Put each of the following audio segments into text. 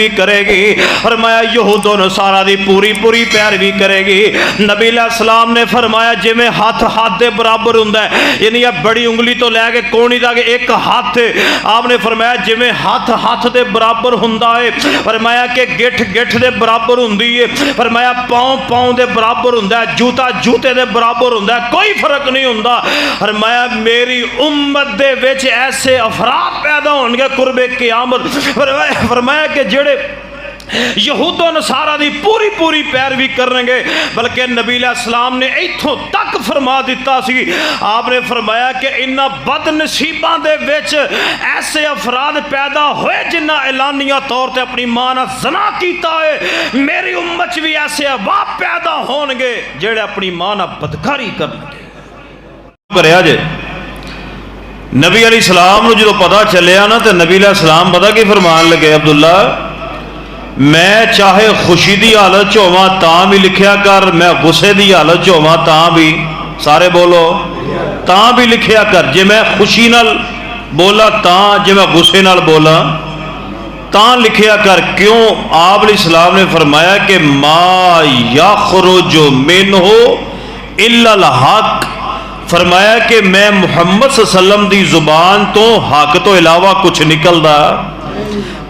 भी करेगी, फरमाया यहूद व नसारा दी पूरी पूरी पैरवी करेगी। नबी अलैहिस्सलाम ने फरमाया जिवें हाथ हाथ दे बराबर हुंदा है, यानी बड़ी उंगली तो लैके कोहनी तक एक हाथ, आपने फरमाया जिवें हाथ हाथ दे बराबर हुंदा है, फरमाया कि गिठ गिठ दे बराबर हुंदी है, फरमाया पाँव पाँव दे बराबर हुंदा है, जूता जूते दे बराबर हुंदा है, कोई फर्क नहीं हुंदा। फरमाया मेरी उम्मत दे विच ऐसे अफराद पैदा होणगे कुर्बे क़यामत, फरमाया कि जेड़े यहूद व नसारा दी पूरी पूरी पैरवी करेंगे। बल्कि नबी अलैहिस्सलाम ने इत्थों तक फरमा दिता सी, आपने फरमाया कि इन्हां बदनसीबां दे विच ऐसे अफराद पैदा होए जिन्हां ऐलानिया तौर ते अपनी मां नाल ज़ना कीता है। मेरी उम्मत च भी ऐसे अहबाब पैदा होणगे जेड़े अपनी मां नाल बदकारी करनगे। करया जे नबी अलैहिस्सलाम नूं जदों पता चलिया ना, तो नबी अलैहिस्सलाम पता की फरमान लगे, अब्दुल्ला मैं चाहे खुशी की हालत च होवां तां भी लिखिया कर, मैं गुस्से की हालत च होवां तां भी, सारे बोलो, तां भी लिखिया कर। जे मैं खुशी नाल बोला तां, जे मैं गुस्से नाल बोला तां लिखिया कर। क्यों? आप अलैहिस्सलाम ने फरमाया कि मा यखरुजु मिन्हु इल्लल हक, फरमाया कि मैं मुहम्मद सल्लल्लाहु अलैहि वसल्लम की जुबान तो हक तो इलावा कुछ निकलदा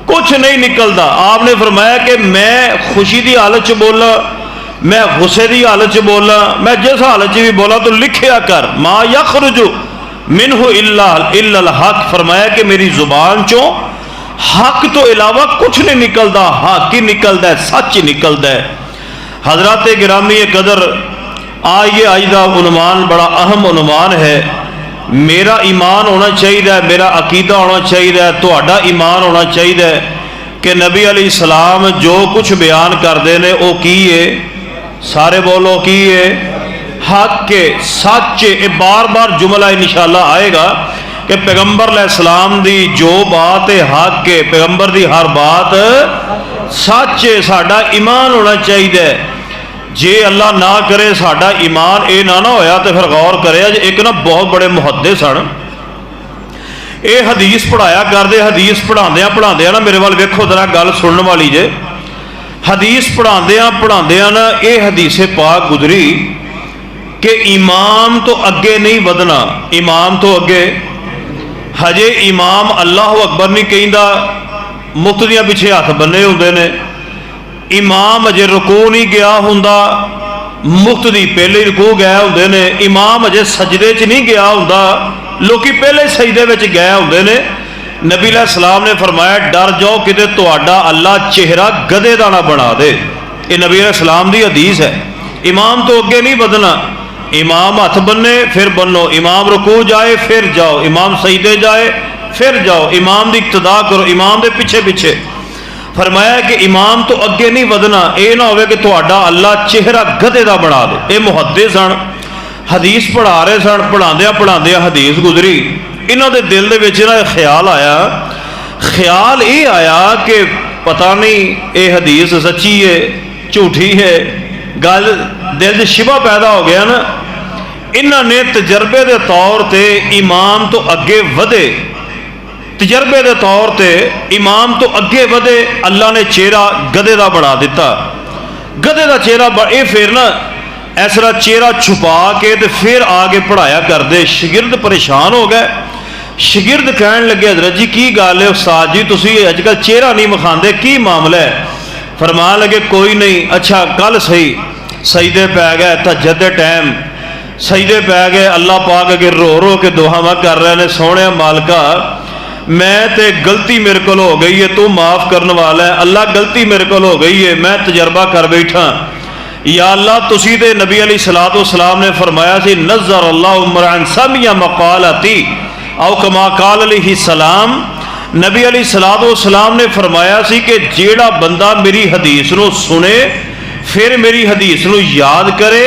कुछ नहीं निकलता। आपने फरमाया कि मैं खुशी की हालत च बोला, मैं गुस्से की हालत च बोला, मैं जिस हालत च भी बोला तो लिखिया कर, मा यखरुजु मिन्हु इल्लल हक, फरमाया कि मेरी जुबान चो हक तो इलावा कुछ नहीं निकलता, हक ही निकलता है, सच ही निकलता है। हजरत गिरामी कदर, आइए आज का उन्वान बड़ा अहम उन्वान है। मेरा ईमान होना चाहिए, मेरा अकीदा होना चाहिए, तुहाडा ईमान होना चाहिए कि नबी अलैहिस्सलाम जो कुछ बयान करते हैं वो की है, सारे बोलो की है, हक के सच। ये बार बार जुमला इंशाअल्लाह आएगा कि पैगंबर अलैहिस्सलाम दी जो बात है हक के, पैगंबर दी हर बात सच है, साडा ईमान होना चाहिए। जे अल्लाह ना करे साडा ईमान ये ना होया तो फिर गौर करे। एक ना बहुत बड़े मुहद्दिस सन, ये हदीस पढ़ाया करते, हदीस पढ़ाद्या ना मेरे वाल वेखो जरा, गल सुनने वाली जे, हदीस पढ़ाद्या ना ये हदीसे पाक गुजरी कि इमाम तो अगे नहीं वधना, इमाम तो अगे, हजे इमाम अल्लाह अकबर नहीं कहता, मुफ्तियां पिछे हथ बन्ने होंदे ने, इमाम अजे रुकू नहीं गया हुंदा, मुफ्ती पहले रुकू गए होंदे ने, इमाम अजे सजदे च नहीं गया हुंदा, लोकी पहले सजदे विच गए होंदे ने। नबी अलैहिस्सलाम ने फरमाया डर जाओ किते तुहाडा अल्लाह चेहरा गधे दा ना बना दे। ये नबी अलैहिस्सलाम दी हदीस है। इमाम तो अगे नहीं बदना, इमाम हथ बन्ने फिर बनो, इमाम रुकू जाए फिर जाओ, इमाम सजदे जाए फिर जाओ, इमाम दी इक्तदा करो, इमाम दे पिछे पिछे। फरमाया कि इमाम तो अगे नहीं वधना, ये ना हो कि तुहाडा अल्लाह चेहरा गधे का बना दे। ये मुहद्दिस सन, हदीस पढ़ा रहे सन, पढ़ाद्या हदीस गुजरी, इन्हों के दिल के ख्याल आया, ख्याल ये आया कि पता नहीं ये हदीस सच्ची है झूठी है, गल दिल च शिबा पैदा हो गया ना। इन्होंने तजर्बे के तौर पर इमाम तो अगे वधे, तजर्बे के तौर पर इमाम तो अगे वधे, अल्लाह ने चेहरा गधे का बना दिता, गधे का चेहरा। ये फिर ना इस तरह चेहरा छुपा के तो फिर आके पढ़ाया करते। शागिर्द परेशान हो गए, शागिर्द कहन लगे हजरत जी की गल है उस्ताद जी, तुसी अजकल चेहरा नहीं विखाते, की मामला है? फरमान लगे कोई नहीं। अच्छा कल सही सजदे पै गए, तहज्जुद दे टाइम सजदे पै गए, अल्लाह पाक अगे रो रो के दुआवां कर रहे हैं, सोहणे मालका मैं ते गलती मेरे को हो गई है, तू माफ़ करने वाला है। अल्लाह गलती मेरे को हो गई है, मैं तजर्बा कर बैठा। या अल्लाह तुसी ते नबी अलैहिस्सलातु वस्सलाम ने फरमाया सी नज़र अल्लाह उमरान समिया मक़ालती औ कमा क़ाल अलैहिस्सलाम, नबी अलैहिस्सलातु वस्सलाम ने फरमाया सी कि जेड़ा बंदा मेरी हदीस नूं सुने, फिर मेरी हदीस नूं याद करे,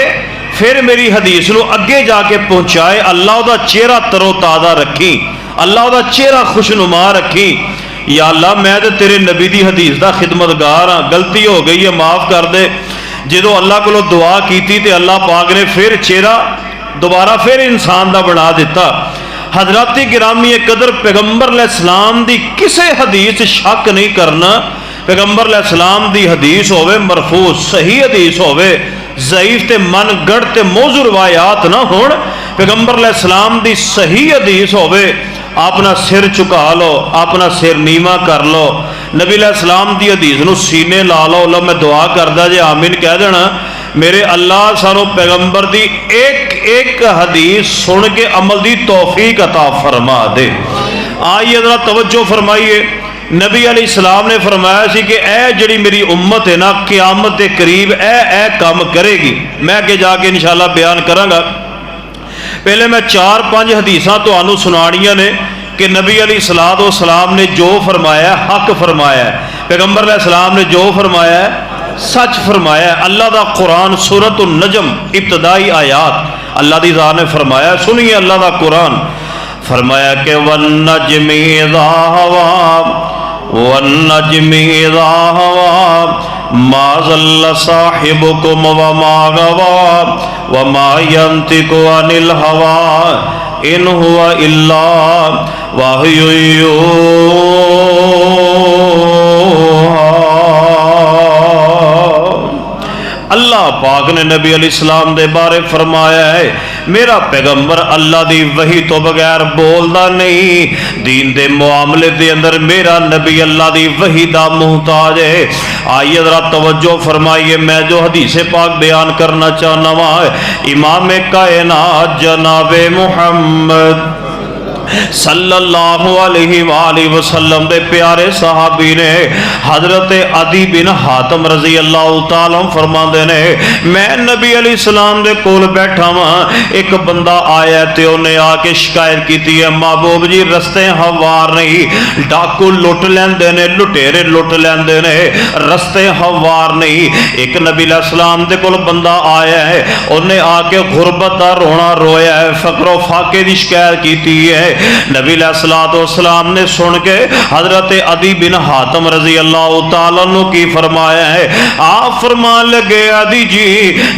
फिर मेरी हदीस नूं अगे जाके पहुँचाए, अल्लाह दा चेहरा तरोताज़ा रखी, अल्लाह दा चेहरा खुशनुमा रखी। या अल्लाह मैं तो तेरे नबी दी हदीस दा खिदमतगार हाँ, गलती हो गई है माफ़ कर दे। जो अल्लाह को दुआ की तो अल्लाह पाक ने फिर चेहरा दोबारा फिर इंसान का बना दिता। हजरत गिरामी कदर पैगंबर अलैहिस्सलाम दी किसी हदीस शक नहीं करना पैगंबर अलैहिस्सलाम दी हदीस होवे मरफूज सही हदीस होवे, ज़ईफ ते मन गढ़ ते मौजू रिवायात ना होण, पैगंबर अलैहिस्सलाम दी सही हदीस होवे, अपना सिर झुका लो, अपना सिर नीवा कर लो, नबी अलैहिस्सलाम दी हदीस नूं सीने ला लो। लो मैं दुआ करदा जे आमीन कह देना। मेरे अल्लाह सानू पैगंबर दी एक एक हदीस सुन के अमल दी तौफीक अता फरमा दे। आइए जरा तवज्जो फरमाइए, नबी अलैहिस्सलाम ने फरमाया सी कि ए जिहड़ी मेरी उम्मत है ना क़यामत के करीब ए काम करेगी। मैं अगे जाके इंशाअल्लाह बयान करांगा। पहले मैं 4-5 हदीसां तुहानू सुनानियां ने कि नबी अलैहिस्सलाम ने जो फरमाया हक फरमाया, पैगंबर अलैहिस्सलाम ने जो फरमाया सच फरमाया। अल्लाह दा कुरान सूरतुन नजम इब्तदाई आयात अल्लाह दी ज़ात ने फरमाया, सुनिए अल्लाह दा कुरान फरमाया कि वन्नज्मि इज़ा हवा वन्नज्मि इज़ा हवा मा ज़ल्ला साहिबुकुम व मा गवा व मा यंतिकु अनिल हवा इन हुवा इल्ला वहयु यूहा। अल्लाह पाक ने नबी अलैहिस्सलाम दे बारे फरमाया है, मेरा पैगंबर अल्लाह दी वही तो बगैर बोलदा नहीं। दीन दे मुआमले दे अंदर मेरा नबी अल्लाह दी वही दा मुहताज है। आइए जरा तवज्जो फरमाइए, मैं जो हदीस पाक बयान करना चाहना वहाँ इमाम कायनात जनाबे मुहम्मद सल्लल्लाहु अलैहि वसल्लम दे प्यारे सहाबी ने हजरत अदी बिन हातम रजी अल्लाह तआला फरमाते ने, मैं नबी अलैहिस्सलाम दे कोल बैठा वहां, एक बंदा आया ते उन्हें आके शिकायत की है, महबूब जी रस्ते हवार नहीं, डाकू लुट लेंदे ने, लुटेरे लुट लेंदे ने, रस्ते हवार नहीं। एक नबी अलैहिस्सलाम दे कोल बंदा आया है, उन्हें आके गुरबत दा रोना रोया है, फकरो फाके दी शिकायत की है। नबी अलैहिस्सलाम ने सुन के हजरत अदी बिन हातम रजी अल्लाह तआला अन्हु की फरमाया है, आप फरमान लगे अदी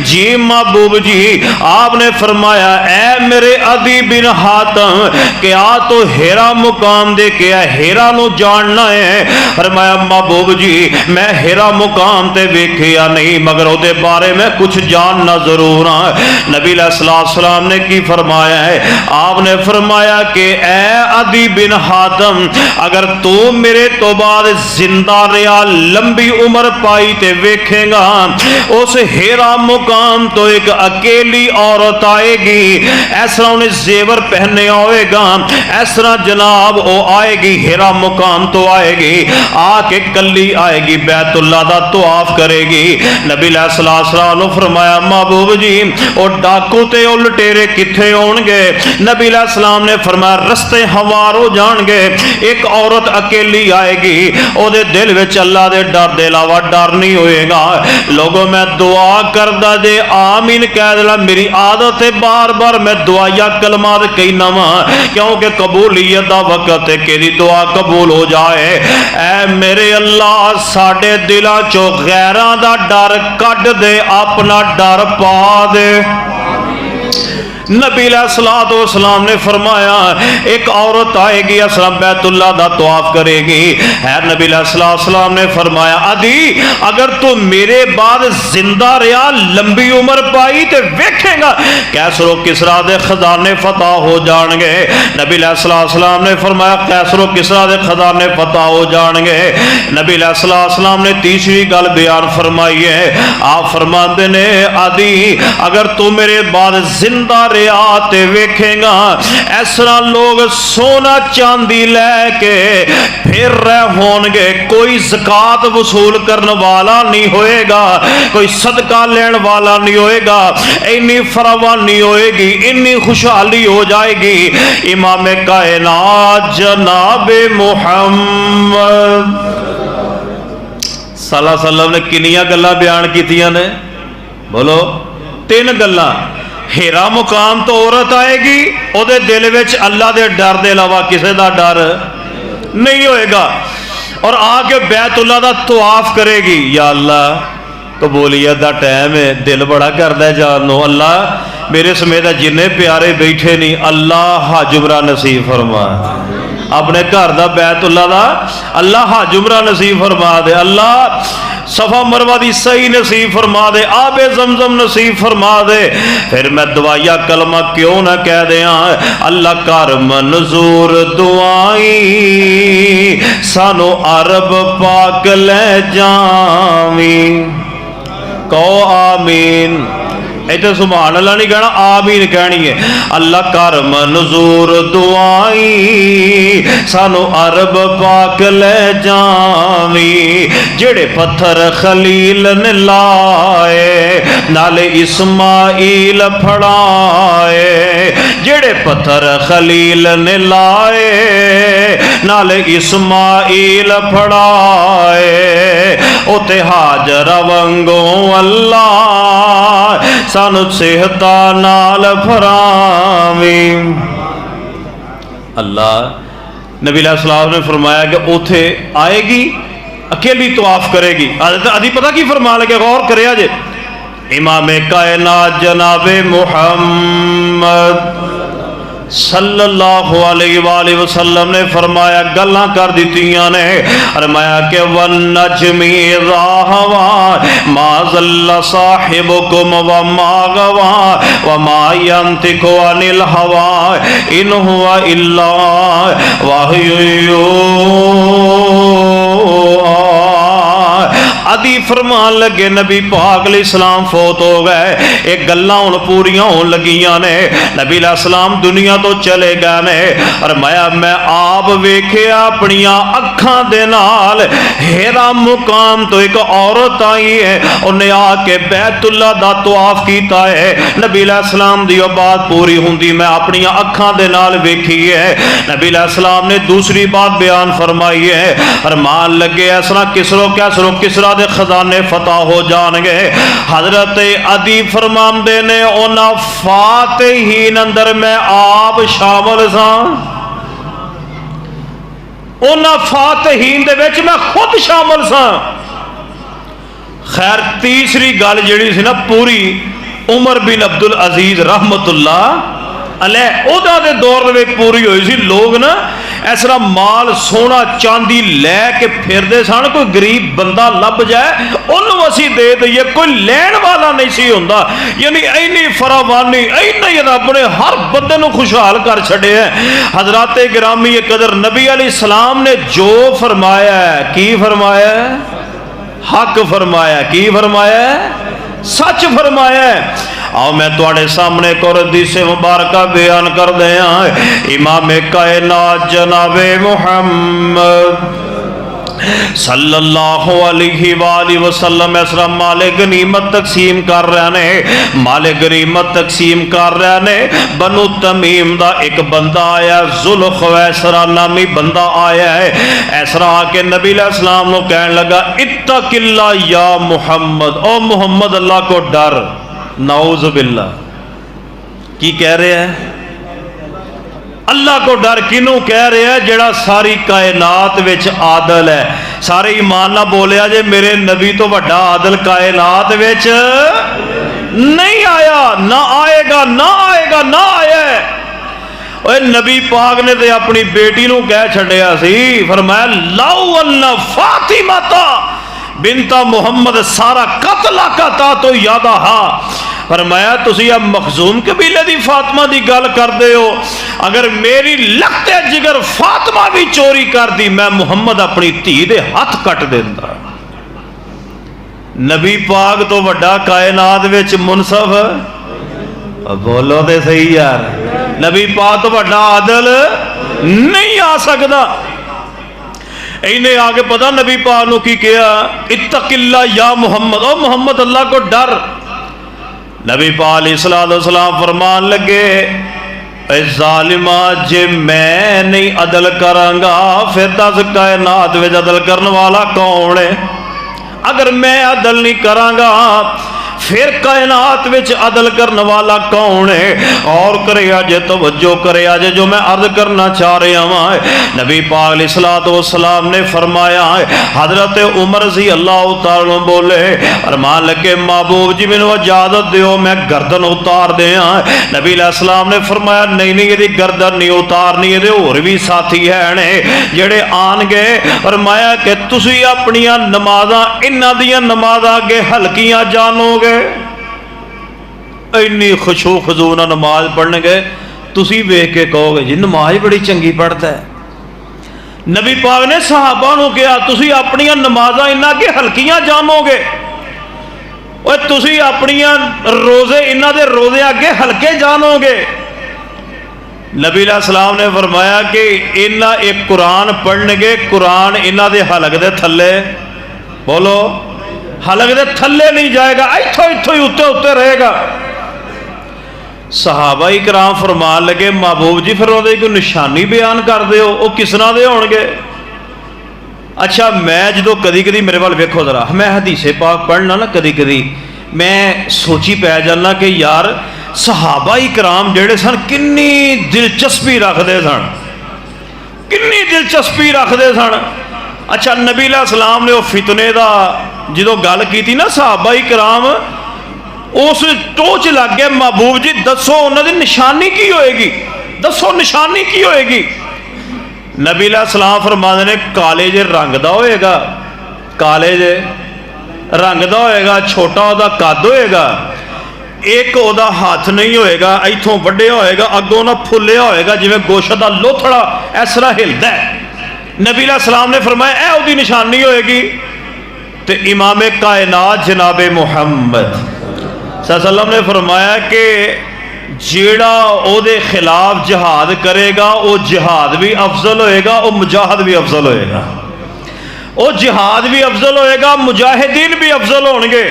जी महबूब जी, आपने फरमाया ऐ मेरे अदी बिन हातम क्या तो हेरा मुकाम दे के हेरा नु जानना है। फरमाया महबूब जी मैं हेरा मुकाम ते वेखिया नहीं, मगर उहदे बारे में कुछ जानना जरूर हाँ। नबी अलैहिस्सलाम ने की फरमाया है, आपने फरमाया कि ऐ अदी बिन हातम अगर तू मेरे तो बाद जिंदा रहा लंबी उम्र पाई ते वेखेगा, उस हेरा मुकाम तो एक अकेली औरत आएगी, इस तरह उन्हें जेवर पहने होएगा, इस तरह जनाब वो आएगी हेरा मुकाम तो आएगी, आके कली आएगी, बैतुल्ला दा तवाफ करेगी। नबी अलैहिस्सलाम ने फरमाया महबूब जी वो डाकू ते वो लुटेरे किथे होणगे। नबी अलैहिस्सलाम ने फरमाया रस्ते हवार हो जाएंगे, एक औरत अकेली आएगी, ओदे दिल विच अल्लाह दे डर दे अलावा डर नहीं होएगा। लोगों मैं दुआ करदा जे आमीन कह देना, मेरी आदत है बार बार मैं दुआया कलमात कहना वा, क्योंकि कबूलियत दा वक्त है कि दुआ कबूल हो जाए। ऐ मेरे अल्लाह साडे दिलां चों गैरां दा डर कढ दे, अपना डर पा दे। नबी अलैहिस्सलाम ने फरमाया एक औरत आएगी असला बैतुल्ला दा तवाफ करेगी है। नबी अलैहिस्सलाम ने फरमाया अदी अगर तू मेरे बाद जिंदा रहा लंबी उम्र पाई तो वेखेगा कैसरो किसरा दे खजाने फतह हो जाएंगे। नबी अलैहिस्सलाम ने फरमाया कैसरो किसरा दे खजाने फतह हो जाएंगे। नबी अलैहिस्सलाम ने तीसरी गल बयान फरमाई है, आप फरमाते ने अदी अगर तू मेरे बाद जिंदा ते वेखेगा इस तरह लोग सोना चांदी लैके फिर रहे होंगे, कोई ज़कात वसूल करने वाला नहीं होएगा, कोई सदका लेने वाला नहीं होएगा, इन्नी फरावानी होएगी, इन्नी खुशहाली हो जाएगी। इमाम कायनात जनाबे मुहम्मद सल्लल्लाहु अलैहि वसल्लम ने किनियां गल्लां बयान कीतियां ने, बोलो 3 गल्लां। हेरा मुकाम तो औरत आएगी, ओदे दिल विच अल्लाह दे डर दे अलावा किसी का डर नहीं होएगा, और आके बैतुल्ला दा तवाफ करेगी। या अल्लाह कबूलियत दा टाइम है, दिल बड़ा करदा है जान नो, अल्लाह मेरे समेत जिन्ने प्यारे बैठे नहीं अल्लाह हज उमरा नसीब फरमा। अपने घर का बैतुल्ला दा अल्लाह हज उमरा नसीब फरमा दे, अल्लाह सफा मरवा दी सही नसीब फरमा दे, आबे जमजम नसीब फरमा दे। फिर मैं दुआया कलमा क्यों ना कह दिया, अल्लाह कर मंजूर दुआई सानू अरब पाक ले जावी। कहो आमीन। इतने सुभान अल्लाह नहीं कहना, आमीन कहनी है। अल्लाह कर मंजूर दुआई सानू अरब पाक ले जावी। जेड़े पत्थर खलील ने लाए नाले इस्माइल फड़ाए, जेड़े पत्थर खलील ने लाए नाले इस्माइल फड़ाए, उते हाजर वंगो अल्लाह सानू सेहता नाल फरावी। अल्लाह नबी अलैहिस्सलाम ने फरमाया कि उथे आएगी अकेली तवाफ करेगी। अभी पता की फरमा लगे, गौर करे जे। इमाम कायनात जनाबे मुहम्मद सल्लल्लाहु अलैहि वसल्लम ने फरमाया, गल्लां कर दित्तियां ने, फरमाया कि वन नजमी इज़ा हवा मा ज़ल्ला साहिबुकुम व मा गवा व मा यंतिकु अनिल हवा इन हुवा इल्ला वहयु यूहा। आदि फरमान लगे नबी पाक अलैहिस्सलाम फोत हो गए, एक गल्लां हुण पूरियां होण लगियां ने। नबी अलैहिस्सलाम दुनिया तो चले गए ने, और मैं आप वेखिया अपनियां अखां दे नाल हेरा मुकाम तो एक औरत आई है, उन्हें आके बैतुल्ला दा तवाफ कीता है। नबी अलैहिस्सलाम दी बात पूरी हुंदी मैं अपनियां अखां दे नाल वेखी है। नबी अलैहिस्सलाम ने दूसरी बात बयान फरमाई है, फरमान लगे इस तरह किसरा दे खजाने फतह हो जाएंगे। हजरत अदी फरमांदे ने उन्हां फातिहीन अंदर मैं आप शामिल सा, उन्हां फातिहीन दे विच मैं खुद शामिल सा। खैर तीसरी गल जिहड़ी सी ना पूरी उमर बिन अब्दुल अजीज रहमतुल्लाह अलैह ओदा दे दौर में पूरी हुई सी। लोग ना इस तरह माल सोना चांदी लैके फिरते सन, कोई गरीब बंदा लभ जाए उन्होंने असी दे दईए, कोई लैण वाला नहीं सी हुंदा। यानी इन्नी फरावानी इन्ना ही रब ने हर बंदे नूं खुशहाल कर छड़े है। हजरात गिरामी कदर नबी अलैहिस्सलाम ने जो फरमाया है, की फरमाया है? हक फरमाया। की फरमाया है? सच फरमाया है। आओ मैं तुहाडे सामने कुर हदीस मुबारक बयान कर दिया। इमाम कायनात जनाबे मुहम्मद सल्लल्लाहु अलैहि वसल्लम इसरा माले गनीमत तकसीम कर रहे ने, माले गनीमत तकसीम कर रहे ने। बनु तमीम दा एक बंदा आया, जुल्खवैसरा नामी बंदा आया है। ऐसरा आके नबी अलैहिस्सलाम को कहने लगा, इत्तकिल्ला या मुहम्मद, ओ मुहम्मद अल्लाह को डर। नाउज़ु बिल्लाह। की कह रहे हैं? अल्लाह को डर। किनू कह रहे हैं? जेड़ा सारी कायनात विच आदल है। सारे ईमान ना बोलिया जे मेरे नबी तो वड्डा आदल कायनात विच नहीं आया, ना आएगा, ना आएगा, ना आया। ओए नबी पाक ने तो अपनी बेटी नू कह छड़िया सी, फरमाया लाउ अन्ना फातिमाता बिनता मुहम्मद सारा कतला का ता तो यादा हा। फरमाया तुसी अब मखजूम कबीले दी फातिमा दी गल करदे हो, अगर मेरी लखते जिगर फातिमा भी चोरी कर दी मैं मुहम्मद अपनी धी दे हथ कट देंदा। नबी पाक तो वड्डा कायनात विच मुनसफ, बोलो ते सही यार, नबी पाक तो वड्डा आदल नहीं आ सकदा। इन्हें आगे पता नबी पाक नू की किया, इत्तकिल्ला या मुहम्मद, ओ मुहम्मद अल्लाह को डर। नबी पाक अलैहिस्सलाम फरमान लगे, जालिमा जे मैं नहीं अदल करांगा फिर दस कायनात विच अदल करने वाला कौन है? अगर मैं अदल नहीं करांगा फिर कायनात विच अदल करने वाला कौन है? और करे जे तवज्जो करे जे जो मैं अर्ज करना चाह रहा हूँ। नबी पाक अलैहिस्सलातु वस्सलाम ने फरमाया, हजरत उमर रज़ी अल्लाह तआला बोले फरमान लगे महबूब जी मैनू इजाजत दियो मैं गर्दन उतार दिया। नबी अलैहिस्सलाम ने फरमाया नहीं नहीं ये गर्दन नहीं उतारनी, ये होर भी साथी है ने जेड़े आन गए। फरमाया कि तुसी अपनियां नमाज़ां इन्हां दियां नमाज़ां अगे हल्कियां जानोगे। इन्नी खुशू खजू ना नमाज पढ़न गए, तुसी वेख के कहोगे जी नमाज बड़ी चंगी पढ़ता है। नबी पाक ने सहाबा नूं कहा तुसी अपनियां नमाज़ां इन्हां अगे हल्कियां जानोगे, और तुसी अपनियां रोजे इन्हां दे रोजे अगे हल्के जानोगे। नबी अलैहिस्सलाम ने फरमाया कि इन्हां एक कुरान पढ़नगे, कुरान इन्हां दे हलक दे थल्ले, बोलो हलक दे थल्ले नहीं जाएगा, इत्थों इत्थों ही उत्ते उत्ते रहेगा। सहाबा इकराम फरमान लगे महबूब जी फिर उहदी कोई निशानी बयान कर दिओ, वो किस तरह दे होणगे? अच्छा मैं जो कदी कदी मेरे वाल वेखो जरा, मैं हदीसे पाक पढ़ना ना कदी कदी मैं सोची पै जाना कि यार सहाबा इकराम जेड़े सन किन्नी दिलचस्पी रखते सन, किन्नी दिलचस्पी रखते सन। अच्छा नबी अलैहिस्सलाम ने वो फितने का जो गल की ना सहाबा इकराम उस टोच लग गए महबूब जी दसो उन्होंने निशानी की होएगी, दसो निशानी की होएगी। नबी अलैहिस्सलाम फरमाते ने काले जे रंग दा होएगा, काले जे रंग दा होएगा, छोटा उहदा कद होएगा, एक उहदा हाथ नहीं होएगा इथों वड्डिया होएगा, अगों ना फुलिया होएगा जिवें गोश्त दा लोथड़ा इस तरह हिलदा है। नबी अलैहिस्सलाम ने फरमाया ए उहदी निशानी होएगी। ते इमाम कायनात जनाबे मुहम्मद सल्लल्लाहु अलैहि वसल्लम ने फरमाया कि जेड़ा ओदे खिलाफ जिहाद करेगा वो जिहाद भी अफजल होएगा, वो मुजाहिद भी अफजल होएगा, वो जिहाद भी अफजल होएगा, मुजाहिदीन भी अफजल होंगे।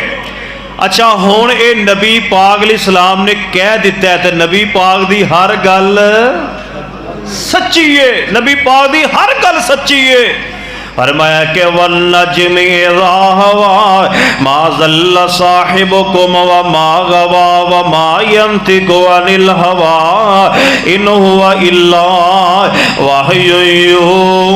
अच्छा हुण ये नबी पाक अलैहिस्सलाम ने कह दिता है, तो नबी पाक दी हर गल सच्ची है, नबी पाक दी हर गल सच्ची है। फरमाया कि वन्नज्मि इज़ा हवा मा ज़ल्ल साहिबुकुम व मा गवा व मा यंतिकु अनिल हवा इन हुवा इल्ला वहयुन यूहा।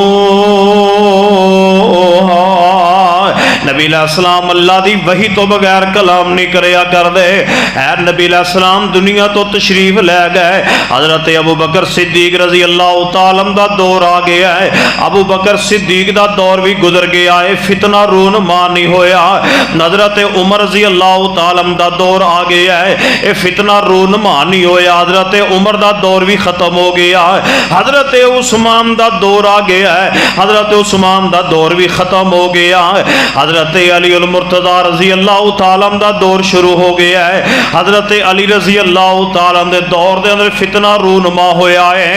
नबी अलैहिस्सलाम अल्लाह दी वही तो बगैर कलाम नहीं करया करदे। है नबी अलैहिस्सलाम दुनिया तो तशरीफ लै गए, हजरत अबू बकर सिद्दीक रजी अल्लाह तआला दा दौर आ गया है। अबू बकर सिद्दीक दा दौर भी गुजर गया है, फितना रूनमा नहीं होया। हजरत उमर रजी अल्लाह तआला दा दौर आ गया है, ये फितना रूनमा नहीं होया। हजरत उमर दा दौर भी खत्म हो गया है। हजरत उस्मान दा दौर आ गया है, हजरत उस्मान दा दौर भी खत्म हो गया है। हजरत अली अल मुर्तज़ा रजी अल्लाह तआला दा दौर शुरू हो गया है। हजरत अली रजी अल्लाह तआला दे दौर दे अंदर फितना रूनमा होया है।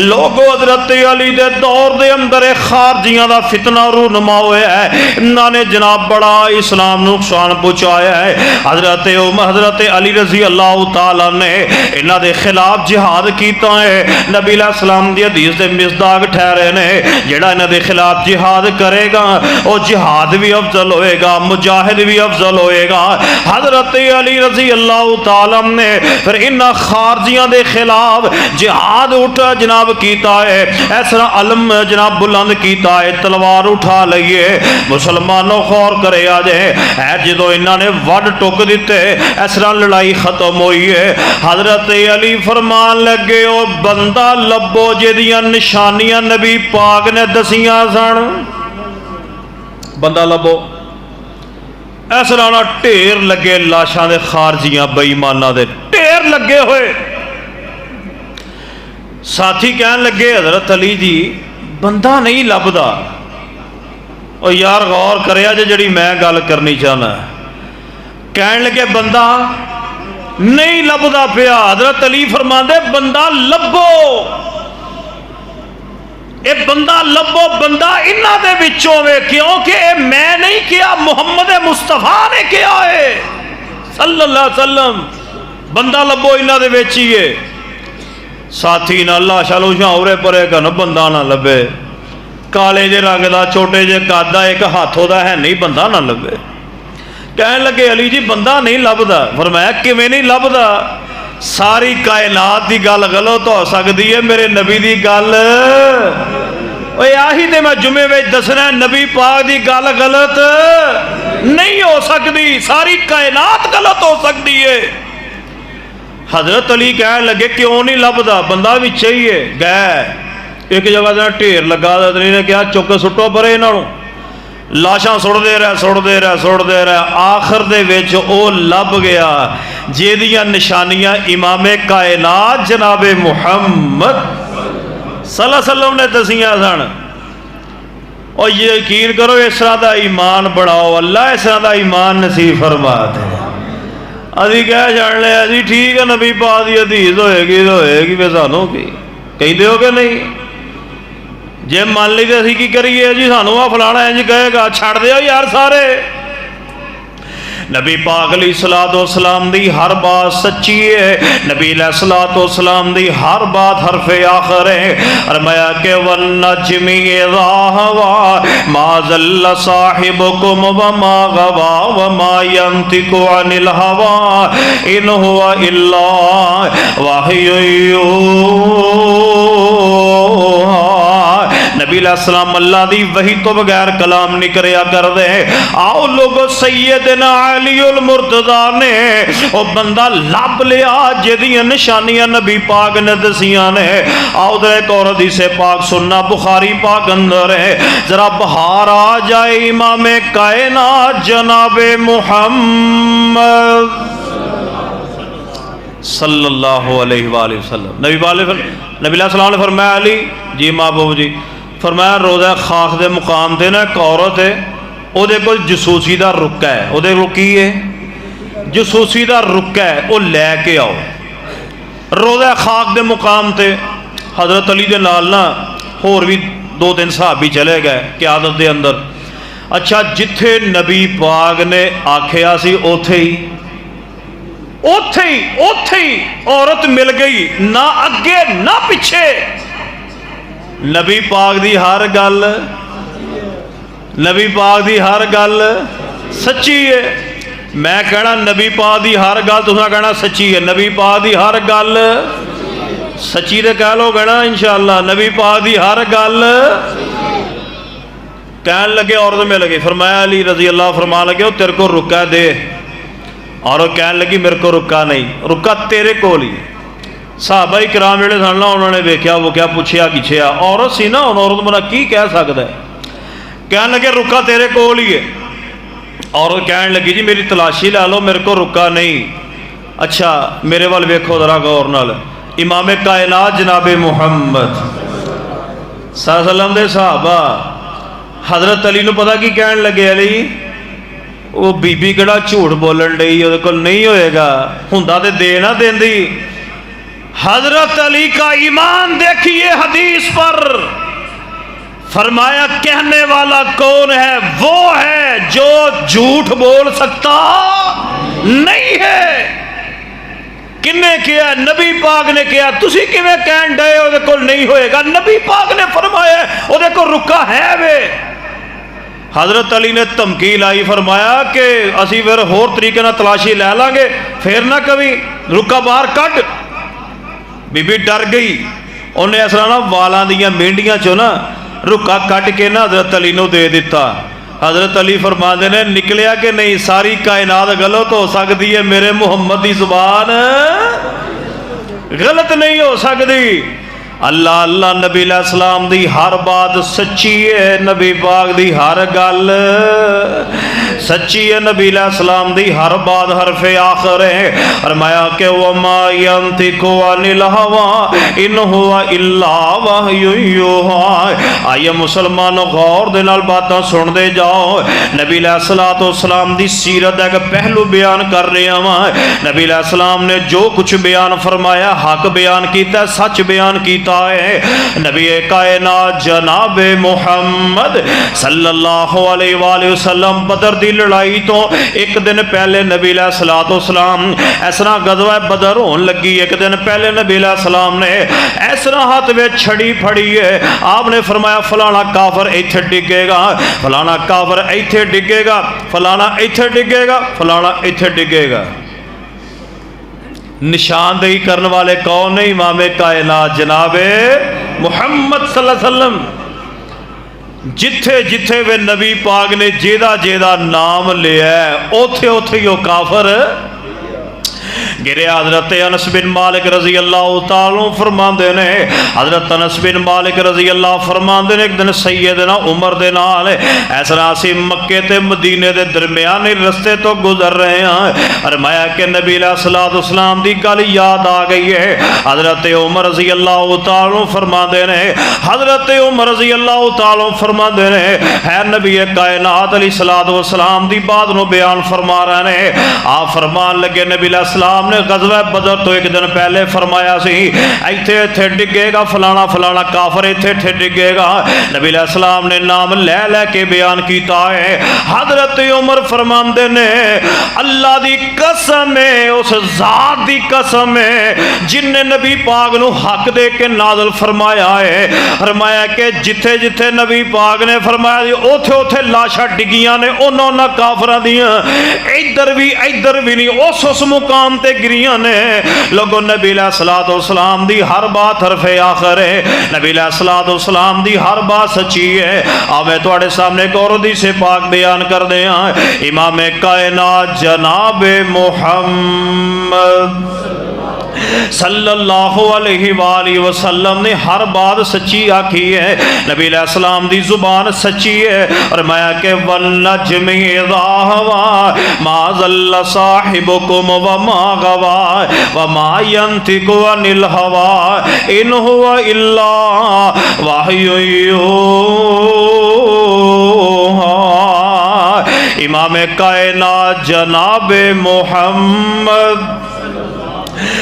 लोगों हजरत अली दे दौर दे अंदर खारजियां दा फितना रूनमा होया है। इन्होंने जनाब बड़ा इस्लाम नूं नुकसान पहुंचाया है। हजरत अली रजी अल्लाह तआला ने इन्हां दे खिलाफ जिहाद कीता है। नबी अलैहिस्सलाम दी हदीस दे मिसदाक ठहरे ने, जेड़ा इन्हां दे खिलाफ जिहाद करेगा वो जिहाद भी अफजल होएगा, मुजाहिद भी अफजल होएगा। हजरत अली रजी अल्लाह तआला ने फिर इन्हां खारजियां दे खिलाफ जिहाद उठा जनाब कीता है। इस तरह अलम जनाब बुलंद कीता है, तलवार उठा लईए मुसलमानों खौर करे आ जाए है। जो इन्हों ने वड टुक दिते इस तरह लड़ाई खत्म हुई है। हजरत अली फरमान लगे ओ बंदा लभो जिहदियां निशानियां नबी पाक ने दसियां सन, बंदा लभो। इस तरह ढेर लगे लाशां दे, खारजियां बेईमानां दे ढेर लगे हुए। साथी कहन लगे हजरत अली जी बंदा नहीं लभदा। और यार गौर करिया जे जड़ी मैं गल करनी चाहना। कहन लगे बंदा नहीं लभदा पिया। हजरत अली फरमांदे बंदा लभो, ये बंदा लभो, बंदा इन्हां दे विचों वे, क्योंकि मैं नहीं किया मुहम्मद मुस्तफा ने किया है सल्लल्लाहु अलैहि वसल्लम। बंदा लभो इन्हां दे विच ही है। साथी ना लाशा लूशा उरे परे कन बंदा ना लभे। काले जे रंग का छोटे जे कद एक हाथों का है नहीं, बंदा ना लभे। कहन लगे अली जी बंदा नहीं लभदा। फरमाया किवें नहीं लभदा? सारी कायनात की गल गलत हो सकती है, मेरे नबी की गल आही तो मैं जुमे में दसना, नबी पाक की गल गलत नहीं हो सकती, सारी कायनात गलत हो सकती है। हजरत अली कह लगे क्यों नहीं लभदा? बंदा भी चाहिए। गए एक जगह का ढेर लगा, अली ने कहा चुक सुटो परे इन्हों, लाशां सुटते रहे। आखिर दे विच ओ लभ गया जिहदियां निशानियां इमामे कायनात जनाबे मुहम्मद सल्लल्लाहु अलैहि वसल्लम ने दसियां सन। और यकीन करो इस तरह का ईमान बनाओ, अल्लाह इस तरह का ईमान नसीब फरमा दे। अभी कह जान लिया जी ठीक है नबी पाक की हदीस होएगी तो होएगी, फिर सानू की कहते हो कि नहीं? जे मान ली तो असी की करिए जी, सानू आ फलाना इंज कहेगा, छड़ दो यार सारे। नबी पाक अलैहिस्सलाम दी हर बात सच्ची है, नबी अलैहिस्सलाम दी हर बात हरफे आखिर है। फरमाया के वन्नजमी इज़ा हवा मा ज़ल्ला साहिबुकुम व मा गवा व मा यंतिकु अनिल हवा इन हुवा इल्ला वहयु यूहा। नबी अलैहिस्सलाम अल्लाह दी वही तो बगैर कलाम नहीं करया कर दे। आओ लोगो सैयदना अलीउल मुर्तज़ा ने ओ बंदा लभ लिया जिहदियां निशानियां नबी पाक ने दसियां ने। आओ तो एक और हदीस पाक सुनना, बुखारी पाक अंदर है। जरा बहार आ जाए इमामे कायनात जनाबे मुहम्मद सल्लल्लाहु अलैहि वसल्लम। नबी अलैहिस्सलाम ने फरमाया अली जी महबूब जी, फरमाया रोज़ा खास के मुकाम पर ना एक औरत है, ਉਹਦੇ ਕੋਲ जसूसी का रुका है। ਉਹਦੇ ਕੋਲ की है? जसूसी का रुका है, वो लैके आओ। रोज़ा खाक के मुकाम पर हज़रत अली के नाल ना होर भी 2-3 सहाबी चले गए क़यादत के अंदर। अच्छा जिथे नबी पाक ने आखिया सी उथे ही औरत मिल गई, ना अगे ना पिछे। नबी पाक दी हर गल, नबी पाक दी हर गल सच्ची है। मैं कहना नबी पाक दी हर गल, तुसां कहना सच्ची है। नबी पाक दी हर गल सच्ची तो कह लो कहना इंशाअल्लाह। नबी पाक दी हर गल कहन लगे औरत मिल गई। फरमाया अली रजी अल्लाह फरमा लगे वो तेरे को रुका दे, और वो कहन लगी मेरे को रुका नहीं, रुका तेरे कोल ही। साहबा इकराम जेहड़े सन ना उन्होंने वेख्या वो क्या पूछया किछया, औरत सी ना, हुण औरत बंदा की कह सकता है। कहन लगे रुका तेरे कोल ही है। औरत कहन लगी जी मेरी तलाशी ला लो, मेरे को रुका नहीं। अच्छा मेरे वाल वेखो जरा गौर नाल, इमामे कायनात जनाबे मुहम्मद सल्लल्लाहु अलैहि वसल्लम दे सहाबा हजरत अली नूं पता की कहन लगे, अली वो बीबी किहड़ा झूठ बोलन डई, उहदे कोल नहीं होएगा, हुंदा ते दे ना देंदी। हजरत अली का ईमान देखिए हदीस पर। फरमाया कहने वाला कौन है? वो है जो झूठ बोल सकता नहीं है। किन्ने किया? नबी पाक ने किया। तुसी किवें कहन डए उहदे कोल नहीं होएगा? नबी पाक ने फरमाया उहदे कोल रुका है वे। हजरत अली ने धमकी लाई, फरमाया कि असी फिर होर तरीके नाल तलाशी लै लांगे, फिर ना कभी रुका बाहर कट। बीबी डर गई, उन्हें इस तरह ना वालों दियां मेंढियां चो ना रुका कट के ना हजरत अली नूं दे दिता। हजरत अली फरमाते ने निकलिया कि नहीं, सारी कायनात गलत हो सकती है, मेरे मुहम्मद की जुबान गलत नहीं हो सकती। अल्लाह अल्लाह नबी अलैहिस्सलाम दी हर बात सच्ची है, नबी पाक दी हर गल सच्ची है, नबी अलैहिस्सलाम दी हर बात हरफे आखिर है। फरमाया कि वमा यंतिकु अनिल हवा इन हुवा इल्ला वहयु यूहा। आइए मुसलमानों गौर दे नाल बातां सुनदे जाओ। नबी अलैहिस्सलाम दी सीरत दा एक पहलू बयान कर रहा वां। नबी अलैहिस्सलाम ने जो कुछ बयान फरमाया हक बयान कीता, सच बयान कीता है। नबी कायनात जनाबे मुहम्मद सल्लल्लाहु अलैहि वसल्लम बदर दी दी लड़ाई तो एक दिन पहले नबी अलैहिस्सलाम इस तरह गज़वा बदर होने लगी। एक दिन पहले नबी अलैहिस्सलाम ने इस तरह हाथ में छड़ी फड़ी है। आपने फरमाया फलाना काफर इत्थे डिगेगा, फलाना काफर इत्थे डिगेगा, फलाना इत्थे डिगेगा, फलाना इत्थे डिगेगा। निशानदेही करने वाले कौन है? इमाम कायनात जनाबे मुहम्मद सल्लल्लाहु अलैहि वसल्लम। जिथे जिथे वे नबी पाक ने जेदा जेदा नाम लिया ओथे ओथे ही काफर गिरे। हजरत अनस बिन मालिक रजी अल्लाह तआला फरमाते ने, हजरत अनस बिन मालिक रजी अल्लाह फरमाते ने, एक दिन सैयदना उमर दे नाल इस तरह असीं मक्के ते मदीने दे दरमियाने रस्ते तो गुजर रहे हैं। फरमाया कि नबी अलैहिस्सलाम दी गल याद आ गई है। हजरत उमर रजी अल्लाह तआला फरमाते ने, हजरत उमर रजी अल्लाह तआला फरमाते ने, है नबी कायनात अलैहिस्सलाम दी बात नूं बयान फरमा रहे ने। आप फरमान लगे नबी अलैहिस्सलाम ने गज़वा बदर तो एक दिन पहले फरमाया सी इत्थे इत्थे डिगेगा फलाना फलाना काफर इत्थे इत्थे डिगेगा। नबी अलैहिस्सलाम ने नाम लै लै के बयान किया है। हजरत उमर फरमांदे ने, अल्लाह दी कसम है, उस जात दी कसम है जिन्ने नबी पाक नूं हक दे के नाज़िल फरमाया है। फरमाया कि जिथे जिथे नबी पाक ने फरमाया उथे उथे लाशां डिगियां ने उन्हां काफरां दियां, इधर भी नहीं, उस मुकाम ते गिरियां ने। लोगों नबी अलैहिस्सलाम दी हर बात हरफे आखिर है, नबी अलैहिस्सलाम दी हर बात सच्ची है। आ मैं तुहाडे सामने एक और हदीस पाक बयान कर दिया। इमाम कायनात जनाब मुहम्मद सल्लल्लाहु अलैहि वसल्लम ने हर बात सच्ची आखी है। नबी अलैहिस्सलाम दी जुबान सच्ची है। और मैं के वन नज्म इज़ा हवा मा ज़ल्ला साहिबुकुम व मा गवा व मा यंतिकु अनिल हवा इन हुवा इल्ला वहयु यूहा। इमाम कायनात जनाब मुहम्मद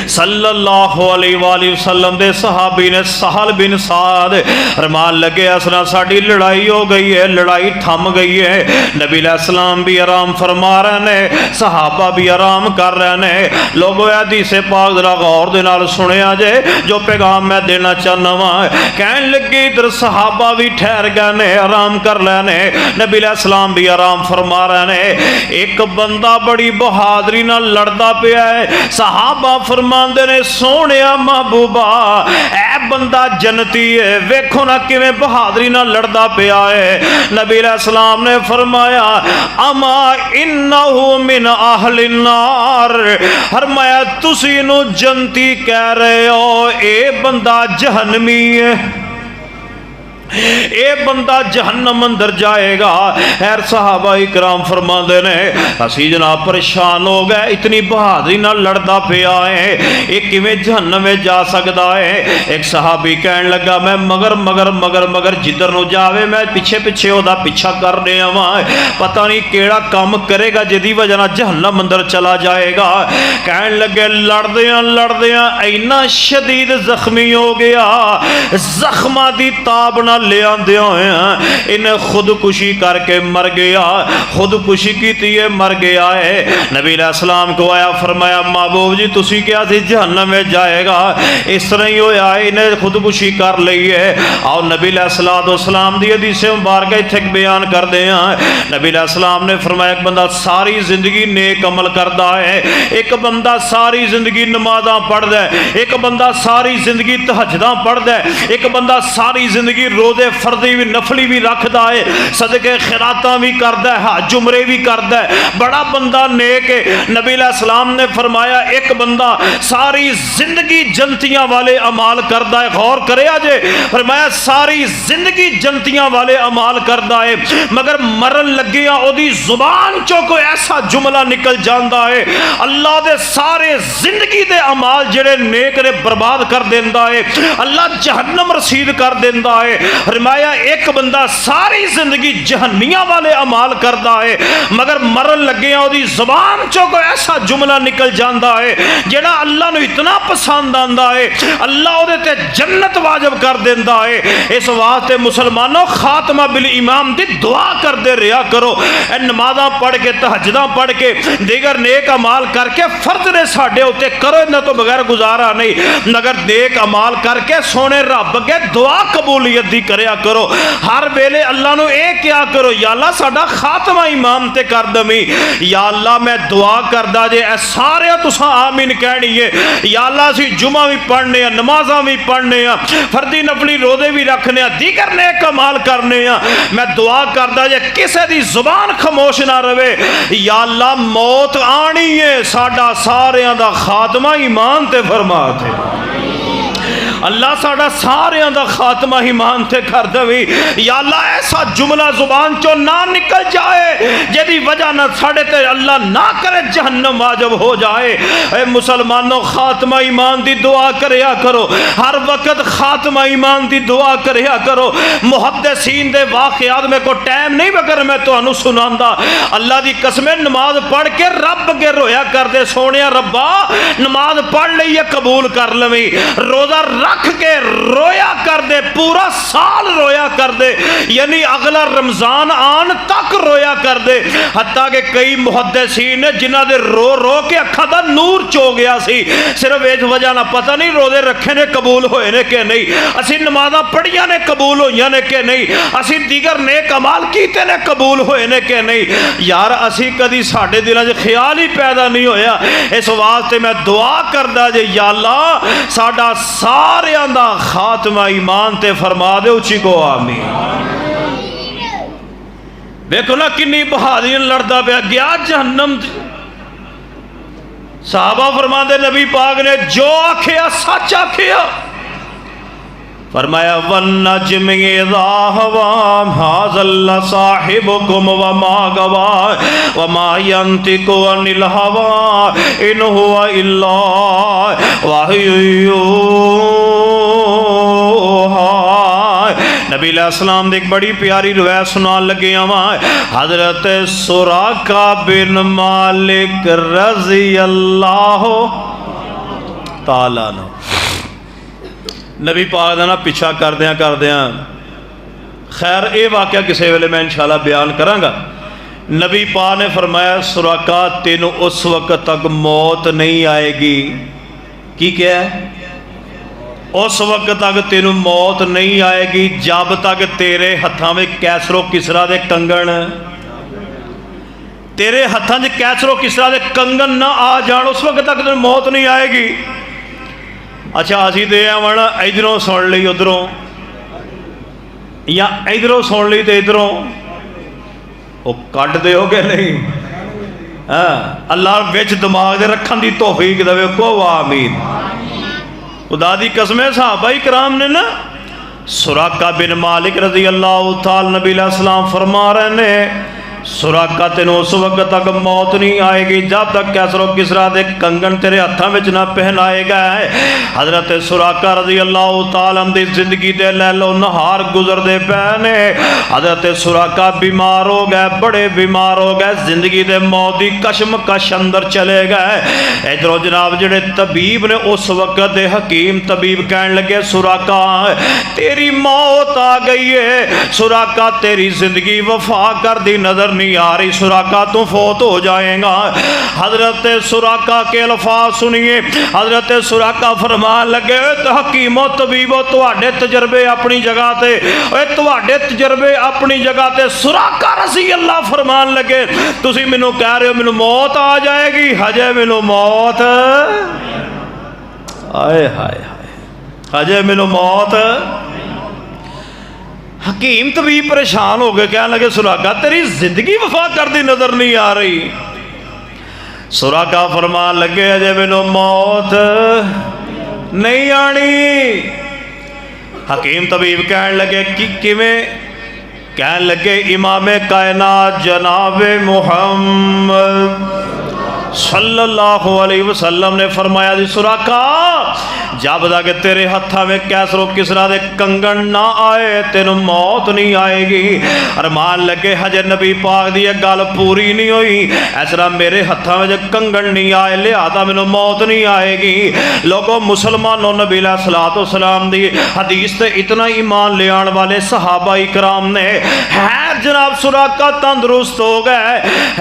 सल्लल्लाहु अलैहि वसल्लम दे सहाबी ने सहल बिन साद फरमान लगे असना साड़ी लड़ाई हो गई है, लड़ाई थम गई है। नबी अलैहिस्सलाम भी आराम फरमा रहे ने, सहाबा भी आराम कर रहे ने। लोगों हदीस पाक जरा गौर दे नाल सुनिया जे जो पैगाम मैं देना चाहना वा। कहन लगे इधर सहाबा भी ठहर गए ने, आराम कर रहे ने, नबी अलैहिस्सलाम भी आराम फरमा रहे ने। एक बंदा बड़ी बहादुरी नाल लड़दा पिया है। सहाबा फरमांदे ने, सोने महबूबा ऐ बंदा जन्नती है, वेखो ना किवें बहादुरी नाल लड़दा पिया है। नबी अलैहिस्सलाम ने फरमाया अमा इन्नहु मिन अहलिन नार। फरमाया तुसी इनू जन्नती कह रहे हो, ए बंदा जहन्नमी है, ए बंदा जहन्नम अंदर जाएगा। खैर सहाबा इकराम फरमाते ने असी जनाब परेशान हो गए, इतनी बहादुरी नाल लड़दा पिया है, ये किवें जहन्नम में जा सकता है। एक सहाबी कहन लगा मैं मगर मगर मगर मगर जिधर नूं जावे मैं पिछे पिछे ओदा पीछा कर रहा वां, पता नहीं केड़ा काम करेगा जिहदी वजह नाल जहन्नम अंदर चला जाएगा। कहन लगे लड़दियां लड़दियां इन्ना शदीद जख्मी हो गया, जख्मां दी ताब नाल ले आंदे होए इन्हें खुदकुशी करके मर गया, खुदकुशी की है मर गया है। नबी अलैहिस्सलाम को आया फरमाया महबूब जी तुसी क्या सी जहन्नम में जाएगा, इस तरह ही होया इन्हें खुदकुशी कर ली है। आओ नबी अलैहिस्सलाम दी हदीस मुबारक इत्थे बयान करते हैं। नबी अलैहिस्सलाम ने फरमाया एक बंदा सारी जिंदगी नेक अमल करता है, एक बंदा सारी जिंदगी नमाज़ां पढ़दा है, एक बंदा सारी जिंदगी तहज्जुदां पढ़दा है, एक बंदा सारी जिंदगी रोजे फर्जी भी नफली भी रखता है, सदके खैरातां भी करता है, हज उमरे भी करता है, बड़ा बंदा नेक है। नबी अलैहिस्सलाम ने फरमाया एक बंदा सारी जिंदगी जन्नतियां वाले अमाल करता है, गौर करे जे फरमाया सारी जिंदगी जन्नतियां वाले अमाल करता है, मगर मरन लगे ओदी जुबान चो कोई ऐसा जुमला निकल जाता है अल्लाह दे सारे जिंदगी दे अमाल जेड़े नेक ने बर्बाद कर देंदा है, अल्लाह जहन्नम रसीद कर देंदा है। फरमाया एक बंदा सारी जिंदगी जहन्नियां वाले अमाल करता है मगर मरन लगे उसकी जुबान चो कोई ऐसा जुमला निकल जाता है जेड़ा अल्लाह नू इतना पसंद आता है, अल्लाह उहदे ते जन्नत वाजिब कर देंदा है। इस वास्ते मुसलमानों खात्मा बिल इमाम दी दुआ करते रहा करो। नमाज़ां पढ़ के तहज्जुदां पढ़ के दीगर नेक अमाल करके फर्ज ने साडे उत्ते करो, इन्हां तो बगैर गुजारा नहीं। मगर नेक अमाल करके सोने रब अगे दुआ कबूलियत दी करया करो। हर वेले अल्लाह नू ये क्या करो, या अल्लाह साडा खात्मा इमाम ते कर दवी। या अल्लाह मैं दुआ करदा जे ए सारे तुसां आमीन कहनी है। या अल्लाह असीं जुमा भी पढ़ने आ, नमाज़ां भी पढ़ने आ, फर्दी नफली रोज़े भी रखने आ, दीगर नेक अमाल करने आ। मैं दुआ करदा जे किसी दी जुबान खामोश ना रहे। या अल्लाह मौत आनी है, साडा सारियां दा खात्मा ईमान ते फरमा दे। अल्लाह साडा सारियां दा खात्मा ईमान ते कर देवी। या अल्लाह ऐसा जुमला जुबान चो ना निकल जाए जिहदी वजह ना साडे ते अल्लाह ना करे जहन्नम वाजिब हो जाए। ए मुसलमानों खात्मा ईमान दी दुआ करया करो, हर वक्त खात्मा ईमान दी दुआ करया करो। मुहद्दिसीन दे वाक़ियात में को टाइम नहीं मगर मैं तुहानू सुनांदा। अल्लाह दी कसम नमाज पढ़ के रब अगे रोया करदे, सोनिया रब्बा नमाज पढ़ लई कबूल कर लवी, रोजा रख के रोया कर दे, पूरा साल रोया कर दे, यानी अगला रमजान आन तक रोया कर दे। हत्ता के कई मुहद्दिसीन जिन्हां दे रो रो के अखां दा नूर चो गया सी, सिर्फ इस वजह ना पता नहीं रोजे रखे ने कबूल होए ने कि नहीं, असी नमाज़ां पढ़ियां ने कबूल होइयां ने कि नहीं, असी दीगर नेक अमाल कीते ने कबूल होए ने कि नहीं। यार असी कदी साडे दिलां च ख्याल ही पैदा नहीं होया। इस वास्ते मैं दुआ करदा जे या अल्लाह साडा सारियां दा खात्मा ईमान ते फरमा दे, उची को आमीन। देखो ना किन्नी बहादुरी लड़दा पिया, गया जहन्नम। साहबा फरमाते नबी पाक ने जो आखिया सच आखिया। फरमाया वन नज्म इज़ा हवा हाज़ल साहिबुकुम व मा गवा व मा यंतिकु अनिल हवा इन हुवा इल्ला वहयु यूहा। नबी अलैहिस्सलाम दी एक बड़ी प्यारी रिवायत सुनान लगे आवां। हजरत सुराका बिन मालिक रज़ी अल्लाह ताला अन्हु नबी पाक दा ना पिछा करदियां खैर ये वाक़या किसी वेले मैं इंशाअल्लाह बयान करांगा। नबी पाक ने फरमाया सुराका तेनों उस वक्त तक मौत नहीं आएगी। की क्या है? उस वक्त तक तेनों मौत नहीं आएगी जब तक तेरे हत्थां में कैसरो किसरा दे कंगन, तेरे हत्थां च कैसरो किसरा दे कंगन ना आ जान, उस वक्त तक तेनों मौत नहीं आएगी। अच्छा असी तो आवन इधरों सुन ली उधरों, या इधरों सुन ली तो इधरों, वो कट दो कि नहीं? हाँ अल्लाह विच दिमाग दे रखन दी तौफीक देवे को आमीन। खुदा दी कसम सहाबा इकराम ने ना सुराका बिन मालिक रज़ी अल्लाह तआला नबी अलैहिस्सलाम फरमा रहे ने सुराका तेन उस वक्त तक मौत नहीं आएगी जब तक कैसरो किसरा दे कंगन तेरे हत्थों में ना पहनाए गए। हजरत सुराका रज़ी अल्लाह तआला दी जिंदगी दे लैलो नहार गुजरते पे ने। हजरत सुराका बीमार हो गए, बड़े बीमार हो गए, जिंदगी दे मौत की कशमकश अंदर चले गए। इधरों जनाब जेड़े तबीब ने उस वक्त दे हकीम तबीब कहन लगे सुराका तेरी मौत आ गई है, सुराका तेरी जिंदगी वफा कर दी नजर नहीं आ रही, सुराका तू फौत हो जाएगा। हजरत सुराका के अल्फाज सुनिए। हजरत सुराका फरमान लगे तो हकीमो तबीबो तुहाडे तजर्बे अपनी जगह ते, तुहाडे तजर्बे अपनी जगह ते। सुराका रज़ी अल्लाह फरमान लगे तुसी मैनू कह रहे हो मैनू मौत आ जाएगी, हजे मैनू मौत आए हाय हाय हजे मैनू मौत। हकीम तबीब परेशान हो गए, कहने लगे सुराका तेरी जिंदगी वफा करती नजर नहीं आ रही। सुराका फरमान लगे अजे मैनू मौत नहीं आनी। हकीम तबीब कहन लगे कि किवें? कहन लगे इमामे कायनात जनाब मुहम्मद सल्लल्लाहु अलैहि वसल्लम ने फरमाया जी सुराका जब तक तेरे हत्था में कैसरो किसरा दे कंगन ना आए तेन मौत नहीं आएगी। अरमान लगे हजे नबी पाक दी गल पूरी नहीं हुई, इस तरह मेरे हत्था में कंगन नहीं आए लिहाजा मैनू मौत नहीं आएगी। लोगों मुसलमानों नबी सलातो सलाम दी हदीस ते इतना ईमान ले आने वाले सहाबा इकराम ने है जनाब सुराका तंदुरुस्त हो गए।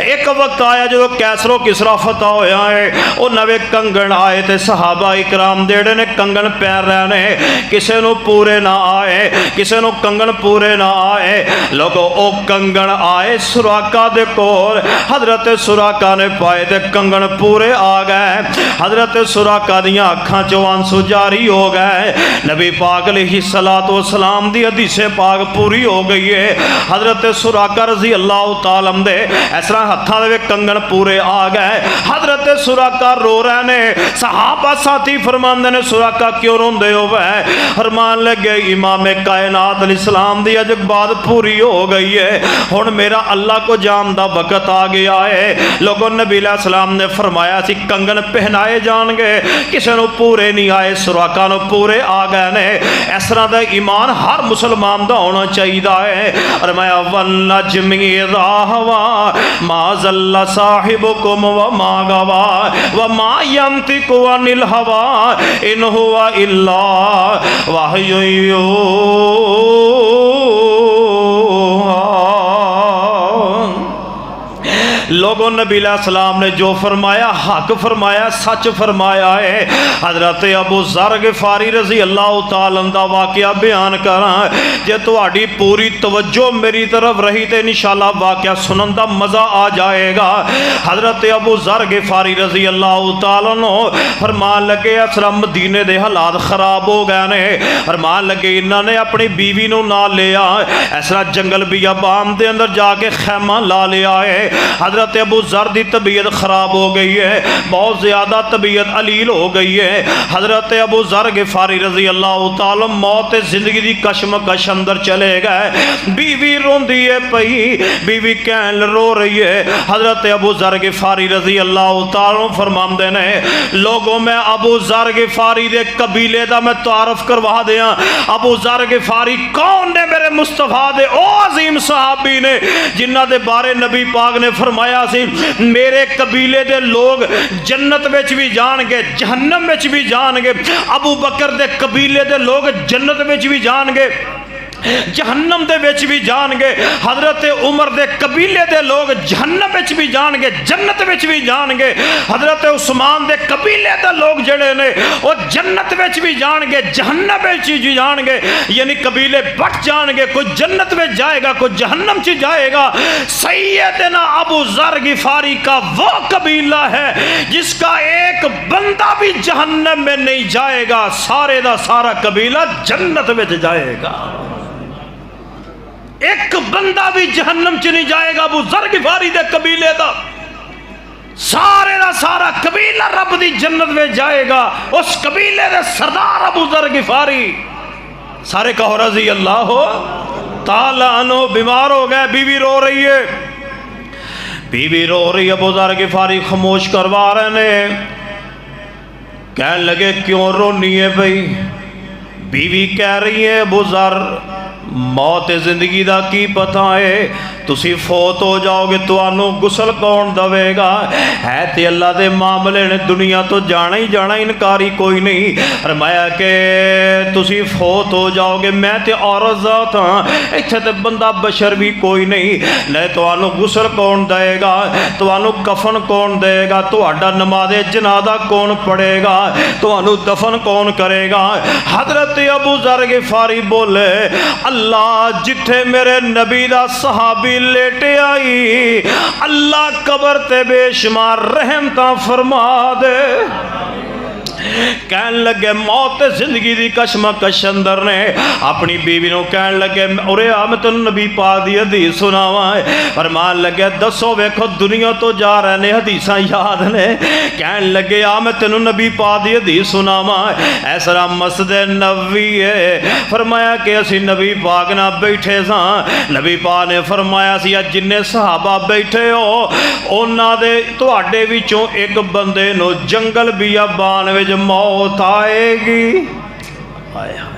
एक वक्त आया जो कैसरो किसरा फतह होया है वो नवे कंगन आए थे सहाबा इकराम जेड़े ने कंगन पैर रहे ने किसी नू पूरे ना आए, किसी नू कंगन पूरे ना आए। लोगों ओ कंगन आए सुराका दे कोल, हजरत सुराका ने पाए थे कंगन पूरे आ गए। हजरत सुराका दियां अखां चों आंसू जारी हो गए। नबी पाक अलैहि सलातो सलाम दी हदीस पाक पूरी हो गई है। हजरत सुराका रजी अल्लाह तआला दे इस तरह हत्थां दे कंगन पूरे आ गए। हजरत सुराका रो रहे ने, सहाबा साथी फरमांदे ने सुराका क्यों रोंदे हो वै? फरमान लगे इमाम कायनात अलैहिस्सलाम दी अज बात पूरी हो गई है, हुण मेरा अल्लाह को जान दा वक्त आ गया है। लोगों नबी अलैहिस्सलाम ने फरमाया सी कंगन पहनाए जाणगे, किसी नूं पूरे नहीं आए, सुराका नूं पूरे आ गए ने। इस तरह दा ईमान हर मुसलमान दा होना चाहिए है। फरमाया वन नजमी इज़ा हवा मा ज़ल्ला साहिबुकुम व मा गवा व मा यंतिकु अनिल हवा इन हुवा इल्ला वहयु यूहा। लोगों नबी सलाम ने जो फरमाया हक फरमाया, सच फरमाया है। हजरत अबू ज़र गिफारी रजी अल्लाह तआला दा वाकया बयान करा, जे तुहाडी पूरी तवज्जो मेरी तरफ रही तो इंशाअल्लाह वाकया सुनन दा मज़ा आ जाएगा। हजरत अबू ज़र गिफारी रजी अल्लाह तआला नो फरमान लगे असरा मदीने दे हालात खराब हो गए ने। फरमान लगे इन्होंने अपनी बीवी नूं नाल लिया, इस तरह जंगल बियाबान दे अंदर जाके खैमा ला लिया है। हजरत अबू ज़र की तबीयत खराब हो गई है, बहुत ज़्यादा तबीयत अलील हो गई है। हजरत अबू ज़र गिफारी रजी अल्लाह तआला मौत जिंदगी की कशमकश अंदर चले गए। बीवी रोंदी है पई, बीवी कहन रो रही है। हजरत अबू ज़र गिफारी रजी अल्लाह तआला फरमाते ने लोगों मैं अबू ज़र गिफारी दे कबीले का मैं तारफ करवा दिया। अबू ज़र गिफारी कौन ने? मेरे मुस्तफा दे ओ अजीम सहाबी ने जिन्हां दे बारे नबी पाक ने फरमाया मेरे कबीले दे लोग जन्नत विच भी जाणगे, जहन्नम विच भी जाणगे। अबू बकर दे कबीले दे लोग जन्नत विच भी जाणगे, जहन्नम दे विच भी जाणगे। हजरत उमर दे कबीले दे लोग जहन्नम विच भी जाणगे, जन्नत विच भी जाणगे। हजरत उस्मान दे कबीले दे लोग जड़े ने वो जन्नत विच भी जाणगे, जहन्नम विच भी जाणगे। यानी कबीले बट जाणगे, कोई जन्नत में जाएगा, कोई जहन्नम च जाएगा। सैयदना अबू ज़र गिफारी का वो कबीला है जिसका एक बंदा भी जहन्नम में नहीं जाएगा, सारे दा सारा कबीला जन्नत में जाएगा। एक बंदा भी जहन्नम च नहीं जाएगा। अबू ज़र गिफारी दे कबीले दा सारे दा सारा कबीला रब दी जन्नत में जाएगा। उस कबीले दे सरदार अबू ज़र गिफारी, सारे कहो रज़ी अल्लाह ताला अन्हु। बीमार हो गए, बीवी रो रही है, बीवी रो रही है। अबू ज़र गिफारी खामोश करवा रहे ने, कहने लगे क्यों रोनी है भाई? बीवी कह रही है अबू ज़र मौत जिंदगी का की पता है, तुसी फौत हो जाओगे तो गुसल कौन दवेगा? है तो अल्लाह के मामले ने, दुनिया तो जाना ही जाना, इनकारी कोई नहीं। फरमाया कि तुसी फौत हो जाओगे, मैं तो औरत ज़ात हाँ, इत्थे तो बंदा बशर भी कोई नहीं, ले तो गुसल कौन देगा, तो कफन कौन देगा, तो नमाज़े जनाजा कौन पढ़ेगा, तो दफन कौन करेगा? हजरत अबू ज़र गिफारी बोले अल्लाह जिथे मेरे नबी दा सहाबी लेटे आई, अल्लाह कबर ते बेशुमार रहमतां फरमा दे। कहन लगे मौत ते जिंदगी दी कशमकश अंदर ने अपनी बीवी नूं कहन लगे उरे आ मैं तेनों नबी पाक दी हदीस सुनावां। फरमान लगे दसो वेखो दुनिया तो जा रहे ने हदीसां याद ने। कहन लगे आ मैं तेनों नबी पाक दी हदीस सुनावां। इस तरह मस्जिद नबवी है। फरमाया कि असी नबी पाक ना बैठे सां। नबी पाक ने फरमाया सी जिन्ने सहाबा बैठे हो उन्हां दे तुहाडे विचों एक बंदे नूं जंगल बियाबान विच मौत आएगी। हाय हाय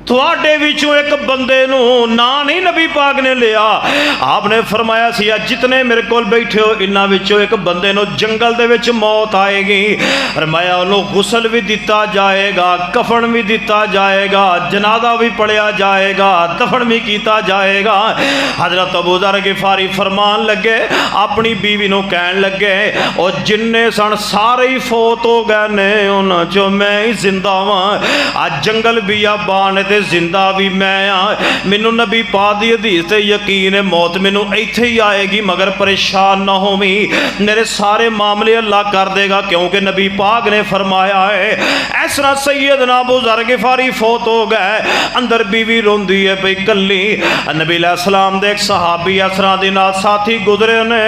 तुहाडे विचों एक बंदे नूं ना नहीं नबी पाक ने लिया। आपने फरमाया सी जितने मेरे कोल बैठे हो इन्हां विचों एक बंदे नूं जंगल दे विच मौत आएगी। फरमाया उन्होंने गुसल भी दिता जाएगा, कफन भी दिता जाएगा, जनाजा भी पढ़िया जाएगा, दफन भी किया जाएगा। हजरत अबू ज़र गिफारी फरमान लगे अपनी बीवी नूं कहन लगे और जिन्ने सन सारे ही फौत हो गए ने उन्हां चों मैं ही जिंदा वां। अज जंगल बियाबान ते जिंदा भी मैं हाँ। मैनू नबी पाक दी हदीस ते यकीन है मौत मैनू इत्थे ही आएगी मगर परेशान ना होवी मेरे सारे मामले अल्लाह कर देगा क्योंकि नबी पाक ने फरमाया है। इस तरह सैयदना अबू ज़र गिफारी फौत हो गए। अंदर बीवी रोंदी है भाई कली। नबी अलैहिस्सलाम दे एक सहाबी इस तरह दे नाल साथी गुजरे ने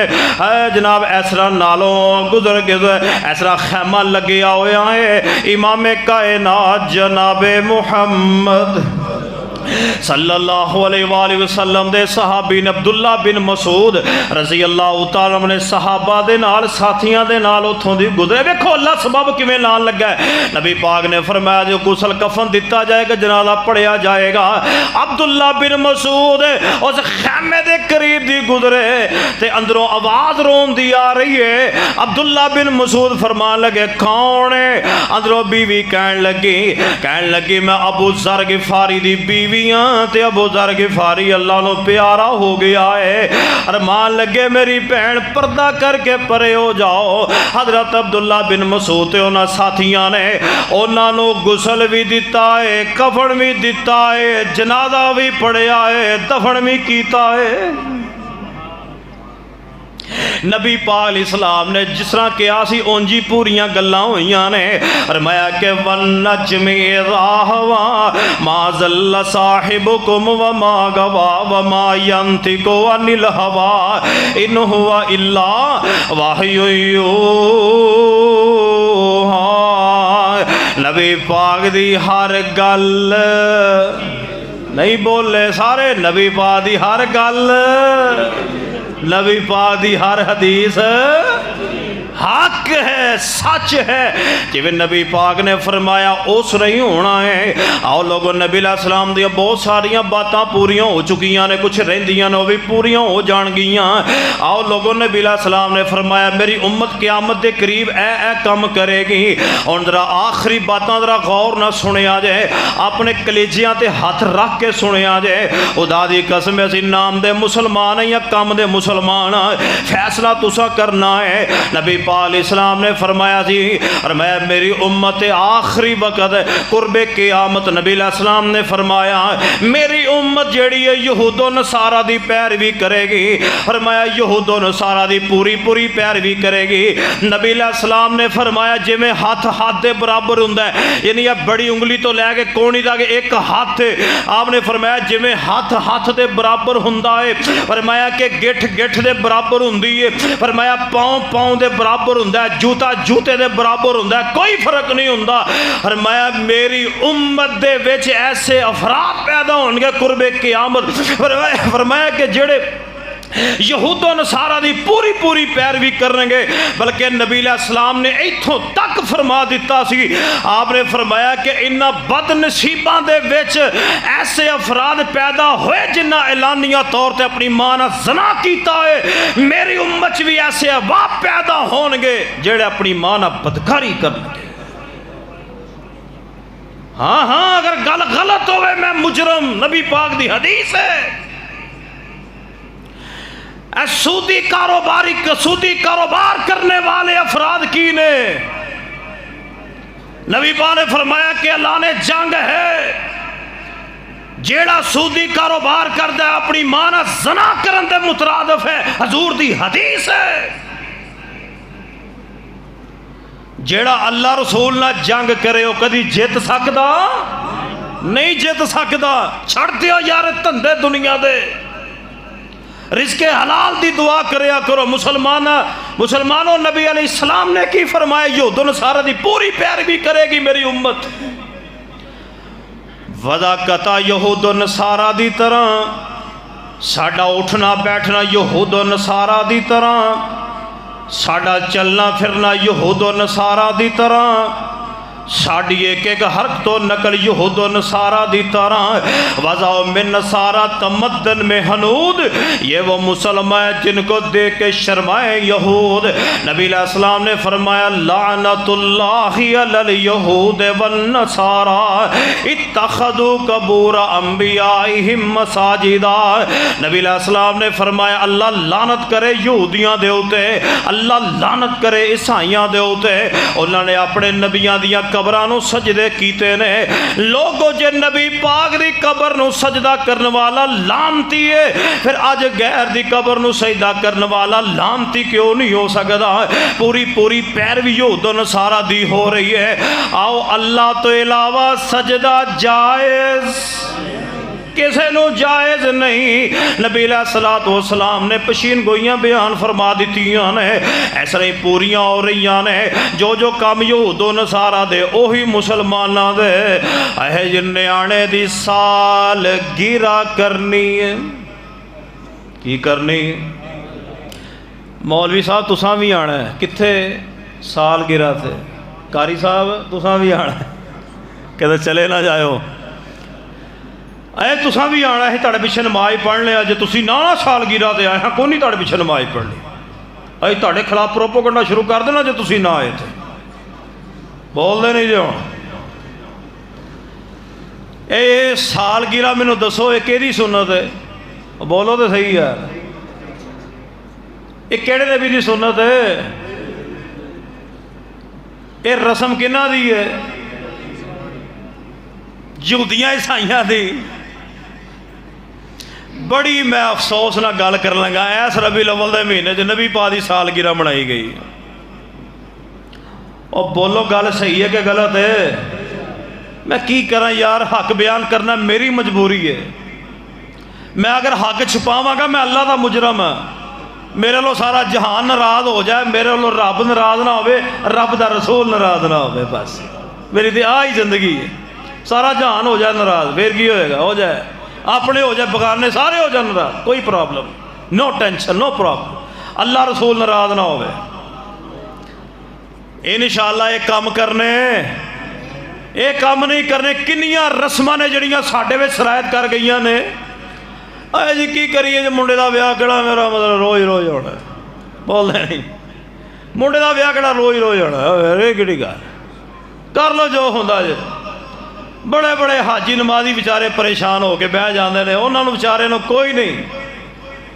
जनाब इस तरह नालों गुजर के इस तरह खैमा लगे होया है। इमाम कायनात जनाबे मुहम्मद सल्लल्लाहु अलैहि वसल्लम दे सहाबी ने अब्दुल्ला बिन मसूद रज़ी अल्लाह तआला ने सहाबा दे नाल साथियां दे नाल उथों दी गुजरे। देखो अल्लाह सबब किवें लान लगा। नबी पाक ने फरमाया जो गुसल कफन दिता जाएगा जनाजा पढ़िया जाएगा। अब्दुल्ला बिन मसूद उस खैमे दे करीब दी गुजरे ते अंदरों आवाज रोन दी आ रही है। अब्दुल्ला बिन मसूद फरमान लगे कौन है? अंदरों बीवी कहन लगी मैं अबू ज़र गिफारी दी बीवी ते अबू ज़र गिफारी अल्लाह नो प्यारा हो गया है। अरमान लगे मेरी भैन पर्दा करके परे हो जाओ। हजरत अब्दुल्ला बिन मसूद उन्हां साथियां ने उन्होंने गुसल भी दिता है, कफन भी दिता है, जनाजा भी पढ़िया है, दफन भी किया है। नबी पाक इस्लाम ने जिस तरह कहा सी उंजी पूरियां गल्लां होईयां ने। फरमाया कि वन नजमी इज़ा हवा मा ज़ल्ला साहिबुकुम व मा गवा व मा यंतिकु अनिल हवा इन हुवा इल्ला वहयु यूहा। नबी पाक दी हर गल नहीं बोले सारे। नबी पाक दी हर गल नबी पाक दी हर हदीस हक है, सच है। जिवें नबी पाक ने फरमाया उस नहीं होना है। आओ लोगों नबी अलैहिस्सलाम दी बहुत सारियां बातां पूरियां हो चुकियां ने, कुछ रहिंदियां ने भी पूरियां हो जाणगियां। आओ लोगों नबी अलैहिस्सलाम ने फरमाया मेरी उम्मत क़यामत के करीब ए काम करेगी। और जरा आखिरी बातां जरा गौर ना सुनिया जाए, अपने कलेजियां ते हथ रख के सुनिया जाए। खुदा दी कसम असीं नाम दे मुसलमान हैं या काम दे मुसलमान, फैसला तुसा करना है। नबी पाक इस्लाम ने फरमाया जी और मैं मेरी उम्मत आखिरी वक़्त कुर्बे क़यामत नबी अलैहिस्सलाम ने फरमाया मेरी उम्मत जेड़ी है यहूदो नसारा दी पैरवी करेगी। फरमाया यहूदो नसारा दी पूरी पूरी पैरवी करेगी। नबी अलैहिस्सलाम ने फरमाया जिवें हाथ हाथ दे बराबर हुंदा है, यानी बड़ी उंगली तो लैके कोहनी तक एक हाथ, आपने फरमाया जिवें हाथ हाथ दे बराबर हुंदा है। फरमाया कि गिठ गिठ दे बराबर हुंदी है। फरमाया पाँव पाँव दे बराबर हुंदा है, जूता जूते दे बराबर हुंदा है, कोई फर्क नहीं हुंदा। फरमाया मेरी उम्मत दे विच ऐसे अफराद पैदा होणगे कुर्बे क़यामत। फरमाया कि जेड़े यहूदो नसारा दी पूरी पूरी पैरवी करेंगे। बल्कि नबी अलैहिस्सलाम ने इत्थों तक फरमा दिता सी, आपने फरमाया कि इन्हां बदनसीबां दे विच ऐसे अफराद पैदा होए जिन्हां ऐलानिया तौर पर अपनी मां नाल ज़ना कीता है। मेरी उम्मत च भी ऐसे अहबाब पैदा होणगे जेड़े अपनी मां नाल बदकारी करनगे। हाँ हाँ अगर गल गलत होवे मैं मुजरम, नबी पाक दी हदीस है। सूदी कारोबार करने वाले अफराद की ने नबी पाक ने फरमाया कि अल्लाह ने जंग है जेड़ा सूदी कारोबार करता है अपनी मां नाल ज़ना करन दे मुतरादिफ है। हजूर दी हदीस है। जेड़ा अल्लाह रसूल ना जंग करे वो कदी जित सकदा नहीं, जित सकदा। छड़ दियो यार धंधे दुनिया दे, रिज़्क़े हलाल दी दुआ करया करो। मुसलमानों, नबी अलैहिस्सलाम ने की फरमाया, यहूद नसारा दी पूरी पैरवी करेगी मेरी उम्मत। वदाकता यहूद नसारा दी तरह साडा उठना बैठना यहूद नसारा दी तरह, साडा चलना फिरना यहूद नसारा दी तरह, साड़ी एक एक हरकत तो नकल यहूद नसारा दी तरह। वज़ाओ मिन नसारा तमद्दन में हनूद, ये वो मुसलमान जिनको देख के शर्माए यहूद। नबी अलैहिस्सलाम ने फरमाया, लानतुल्लाहि अलल यहूद वन नसारा इत्तखदू कबूर अंबियाइहिम मसाजिदा। नबी अलैहिस्सलाम ने फरमाया, अल्लाह लानत करे यहूदियां दे उते, अल्लाह लानत करे ईसाइयां दे उते, उन्होंने अपने नबियां दियां कबरां नूं सजदे कीते ने। लोगों जे नबी पाक दी कबर नूं सजदा करने वाला लानती है, फिर अज गैर दी कबर नूं सजदा करने वाला लानती क्यों नहीं हो सकता? पूरी पूरी पैरवी यहूद नसारा दी हो रही है। आओ अल्लाह तो इलावा सजदा जायज़ किसे नू जायज़ नहीं। नबी अलैहिस्सलातु वस्सलाम ने पशीन गोइयां बयान फरमा दित्तियां ने, ऐसा ही पूरियां हो रही ने। जो जो काम यहूद नसारा दे ओही मुसलमाना दे। अहे जिन्ने आने दी साल गिरा करनी है, की करनी? मौलवी साहब तुसां भी आना है, कित्थे? साल गिरा थे। कारी साहब तुसां भी आना है, कहते चले ना जाओ। तुसां भी आना है, तुहाडे पिछे नमाज पढ़ लिया। जे तुसीं ना सालगिरह ते आए हाँ, कोई नहीं तुहाडे पिछे नमाज पढ़नी। अज तुहाडे खिलाफ प्रोपोगंडा शुरू कर देना जे तुसीं ना आए थे। बोलते नहीं जे हुण ये सालगिरह मैनूं दसो, ये किहदी सुन्नत है? बोलो तो सही यार, ये किहड़े नबी दी सुन्नत है? ये रस्म किन्हां दी है? यहूदियां ईसाइयां दी। बड़ी मैं अफसोस ना गल कर लगा, इस रबी अव्वल के महीने च नबी पा दी सालगिरह मनाई गई। और बोलो गल सही है कि गलत है? मैं की करा यार, हक बयान करना मेरी मजबूरी है। मैं अगर हक छुपावागा मैं अल्लाह का मुजरम हाँ। मेरे लो सारा जहान नाराज हो जाए, मेरे लो रब नाराज ना हो, रब का रसूल नाराज ना हो, बस मेरी तो आ ही जिंदगी है। सारा जहान हो जाए नाराज, फिर की होएगा? हो जाए अपने, हो जाए बगाने, सारे हो जाए नाराज, कोई problem, no tension, no problem. Allah रसूल नाराज ना हो। इंशाअल्लाह ये काम करने, ये काम नहीं करने। किन्नियां रस्मां ने जड़ियां साडे विच सरायत कर गई ने। अरे जी की करिए, जो मुंडे का विआह केड़ा मेरा मतलब रोज़ रोज़ होना? बोलते नहीं, मुंडे का विआह केड़ा रोज़ रोज़ होना? ये किहड़ी गल? कर लो जो हुंदा जे। बड़े बड़े हाजी नमाजी बेचारे परेशान होकर बह जाते हैं, उन्होंने बेचारे को कोई नहीं,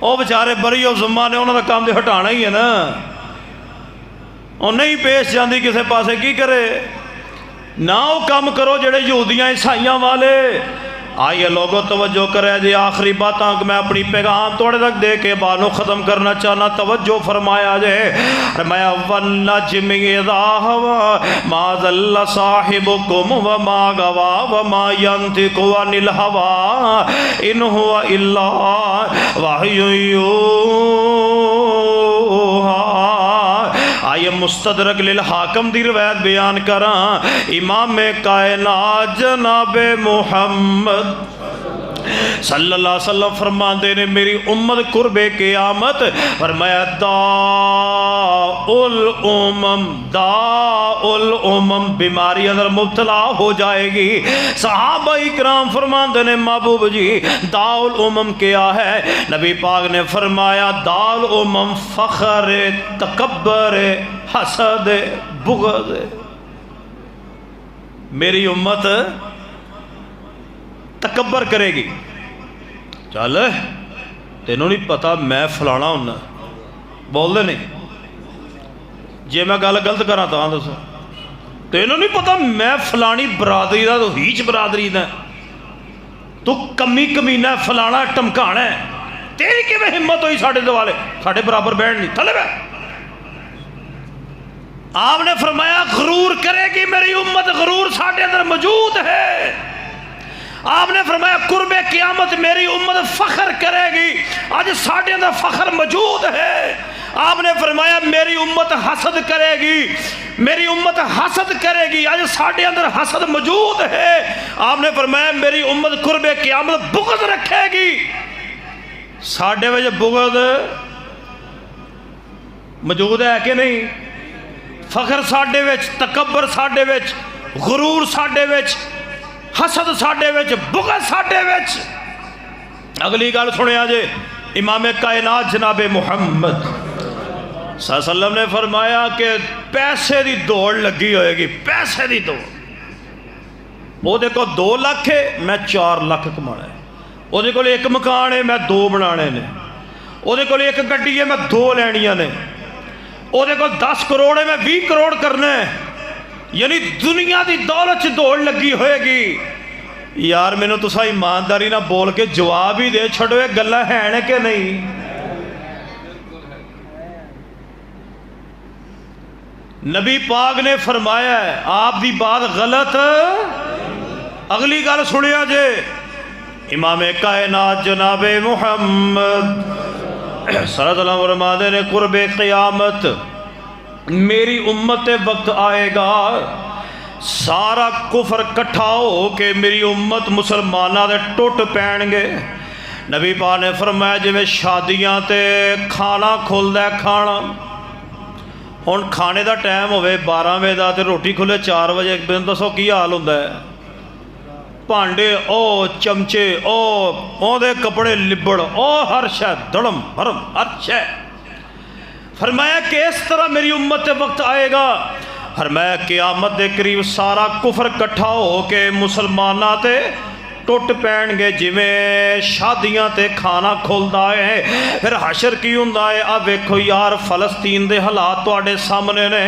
वो बेचारे बरी जुम्मा ने उन्होंने काम तो हटाना ही है ना। वो नहीं पेश जाती किसी पासे, की करे? ना वो काम करो जेड़े यहूदियां ईसाइयां वाले। आइए लोगों तवज्जो करे जी, आखिरी बात मैं अपनी पैगाम थोड़े तक दे के बानों ख़त्म करना चाहना। तवज्जो फरमाया जे, मैं वन्नज्मि इज़ा हवा मा ज़ल्ला साहिबुकुम व मा गवा व मा यंतिकु अनिल हवा इन हुवा इल्ला वह्युन यूहा। आइए मुस्तदरक लिल हाकम दी रवायत बयान करा। इमाम कायनात जनाब मुहम्मद सल्लल्लाहु अलैहि वसल्लम फरमाते ने, मेरी उम्मत कुर्बे क़यामत फरमाया दाउल उमम बीमारी अंदर मुब्तला हो जाएगी। सहाबा इकराम फरमाते ने, महबूब जी दाउल उमम क्या है? नबी पाक ने फरमाया दाउल उमम फ़ख्र तकब्बर हसद बुग़्ज़। मेरी उम्मत तकबर करेगी। चल तेनों नहीं पता मैं फलाना होना, बोलते नहीं। जे मैं गल गलत करा तो दसो, तेनों नहीं पता मैं फलानी बरादरी का, तो हीच बरादरी का, तू कमी कमीना फलाना टमकाना है। तेरी किवें हिम्मत हुई साढ़े दुआले, साढ़े बराबर बैठ नहीं, थले बैठ। आपने फरमाया गुरूर करेगी मेरी उम्मत, गुरूर साढ़े अंदर मौजूद है। आपने फरमाया कुर्बे क़यामत मेरी उम्मत फख्र करेगी, आज साढ़े अंदर फख्र मौजूद है। आपने फरमाया मेरी उम्मत हसद करेगी, मेरी उम्मत हसद करेगी, आज साढ़े अंदर हसद मौजूद है। आपने फरमाया मेरी उम्मत कुर्बे क़यामत बुग़्ज़ रखेगी, साढ़े वजह बुग़्ज़ मौजूद है कि नहीं? फख्र साढ़े विच, तकब्बर साढ़े विच, गुरूर साढ़े विच, हसद साढ़े विच, बुग़्ज़ साढ़े विच। अगली गल सुनिया जे, इमाम कायनात जनाबे मुहम्मद सल्लल्लाहु अलैहि वसल्लम ने फरमाया कि पैसे की दौड़ लगी होएगी, पैसे की दौड़। ਉਹਦੇ ਕੋਲ 2 ਲੱਖ है, मैं 4 ਲੱਖ कमाना है। ਉਹਦੇ ਕੋਲ 1 मकान है, मैं 2 बनाने ने। ਉਹਦੇ ਕੋਲ 1 ਗੱਡੀ है, मैं 2 ਲੈਣੀਆਂ ने। ਉਹਦੇ ਕੋਲ 10 करोड़ है, मैं 20 करोड़ करना है। यानी दुनिया की दौलत च दौड़ लगी होएगी। यार मैनू तुसा ईमानदारी ना बोल के जवाब ही दे छड़ो, ये गल्लां हैं कि नहीं? नबी पाक ने फरमाया है, आप दी बात गलत। अगली गल सुनिया जे, इमाम कायनात जनाबे मुहम्मद सल्लल्लाहु अलैहि वसल्लम ने कुर्बे क़यामत मेरी उम्मत वक्त आएगा, सारा कुफर कट्ठा हो के मेरी उम्मत मुसलमाना दे टुट पैणगे। नबी पाक ने फरमाया जिवें शादियां ते खाना खुलदा, खाना हुण खाने का टाइम होवे 12 बजे का, तो रोटी खुले 4 बजे। दसो की हाल हुंदा है? भांडे ओ, चमचे ओ, ओहदे कपड़े लिबड़ ओ, हर शय धड़म भरम हर शय। फरमाया कि इस तरह मेरी उम्मत के वक्त आएगा। फरमाया क़यामत के करीब सारा कुफर कट्ठा हो के मुसलमाना ते टुट पैणगे, जिमें शादियां ते खाना खुलदा है। फिर हशर की हुंदा है? आ वेखो यार, फलस्तीन दे हालात तुहाडे सामने ने।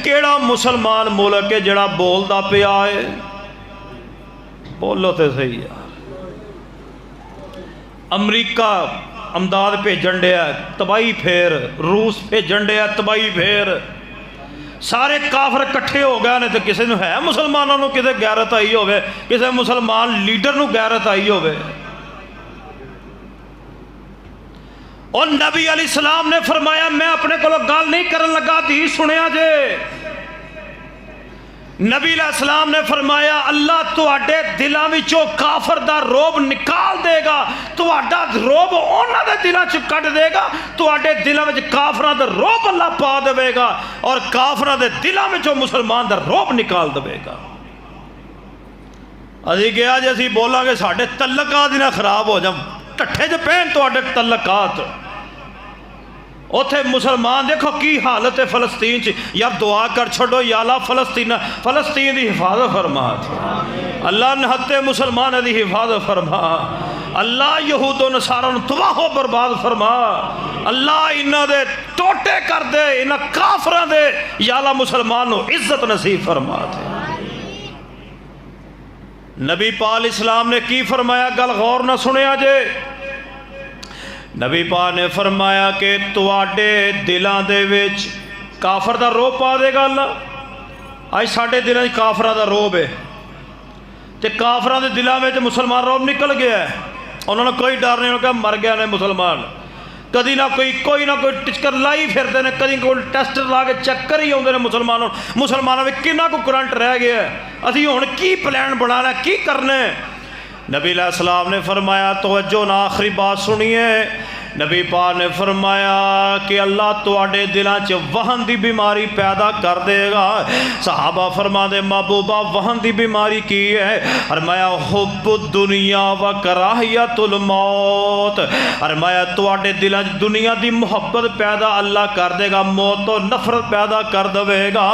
केड़ा मुसलमान मुल्क है जिहड़ा बोलदा पिया है? बोलो तो सही यार। अमरीका अमदाद भेजन दिया, तबाही फेर। रूस भेजन दिया, तबाही फेर। सारे काफर कट्ठे हो गए ने, तो किसी है मुसलमानों को किसी गैरत आई होवे, किसी मुसलमान लीडर को गैरत आई होवे? और नबी अलैहिस्सलाम ने फरमाया, मैं अपने को गल नहीं करन लगा थी, सुनिया जे। नबी अलैहिस्सलाम ने फरमाया अल्लाह तुहाडे दिलों विचों काफर दा रोब निकाल देगा, तुहाडा रोब उन्हां दे दिलों च कट देगा, तुहाडे दिलों विच काफरां दा रोब अल्लाह पा देवेगा और काफरां दे दिलों विचों मुसलमान दा रोब निकाल देवेगा। असीं कहा जे असीं बोलांगे साडे तल्लकात ही ना खराब हो जाण, ढट्ठे च पैण तुहाडे तल्लकात। उथे मुसलमान देखो की हालत है फलस्तीन च। यार दुआ कर छोड़ो, या अल्लाह फलस्तीन की हिफाजत फरमा, अल्लाह नहत्ते मुसलमान की हिफाजत फरमा, अल्लाह यहूदो नसारा तबाहो बर्बाद फरमा, अल्लाह इन्हां दे टोटे कर दे, इन्हां काफरां दे या अल्लाह मुसलमान को इज्जत नसीब फरमा। नबी पाक इस्लाम ने की फरमाया, गल गौर ना सुनिया जे। नबी पाक ने फरमाया कि तुहाडे दिलों दे विच काफर दा रोब पा देगा अल्लाह। अज साडे दिलों च काफरां दा रोब है, तो काफरां दे दिलों में मुसलमान रोब निकल गया है। उन्होंने कोई डर नहीं, उन्होंने मर गया ने मुसलमान। कदी ना कोई ना कोई टिचकर लाई फिरते हैं, कभी कोई टेस्ट ला के चक्कर ही आते हैं मुसलमानों में किन्ना को करंट रह गया। असीं हुण की प्लान बनाना, की करना? नबी अलैहिस्सलाम ने फरमाया तवज्जो ना, आखिरी बात सुनिए। नबी पाक ने फरमाया कि अल्लाह तुहाडे दिलों च वहन की बीमारी पैदा कर देगा। सहाबा फरमाते महबूबा वहन की बीमारी की है? फरमाया हुब्बु दुनिया व कराहियतुल मौत। फरमाया तुहाडे दिलों च दुनिया की मुहब्बत पैदा अल्लाह कर देगा, मौत तो नफरत पैदा कर देगा।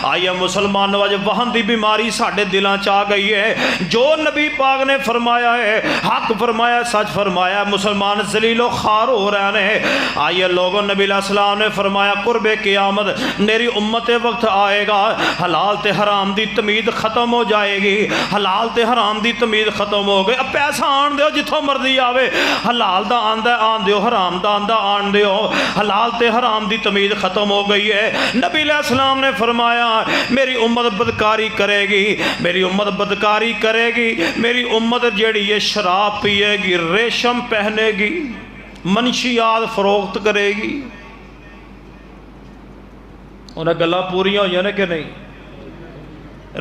आइए मुसलमानों, अज वहन की बीमारी साडे दिलों च आ गई है। जो नबी पाक ने फरमाया है हक फरमाया, सच फरमाया। मुसलमान जलीलो खार शिकार हो रहे हैं। आइए लोगों, नबी अलैहिस्सलाम ने फरमाया कुर्बे क़यामत मेरी उम्मत वक्त आएगा, हलाल ते हराम दी तमीज़ ख़त्म हो जाएगी। हलाल ते हराम दी तमीज़ ख़त्म हो गई। अब पैसा आन दो जिथों मर्जी आवे, हलाल दा आंदा आन दो, हराम दा आंदा आन दो। हलाल ते हराम दी तमीज़ ख़त्म हो गई है। नबी अलैहिस्सलाम ने फरमाया मेरी उम्मत बदकारी करेगी, मेरी उम्मत बदकारी करेगी, मेरी उम्मत जेड़ी ये शराब पिएगी, रेशम पहनेगी, मनशियात फरोख्त करेगी। उन्हें गल्लां पूरियां होईयां ने कि नहीं?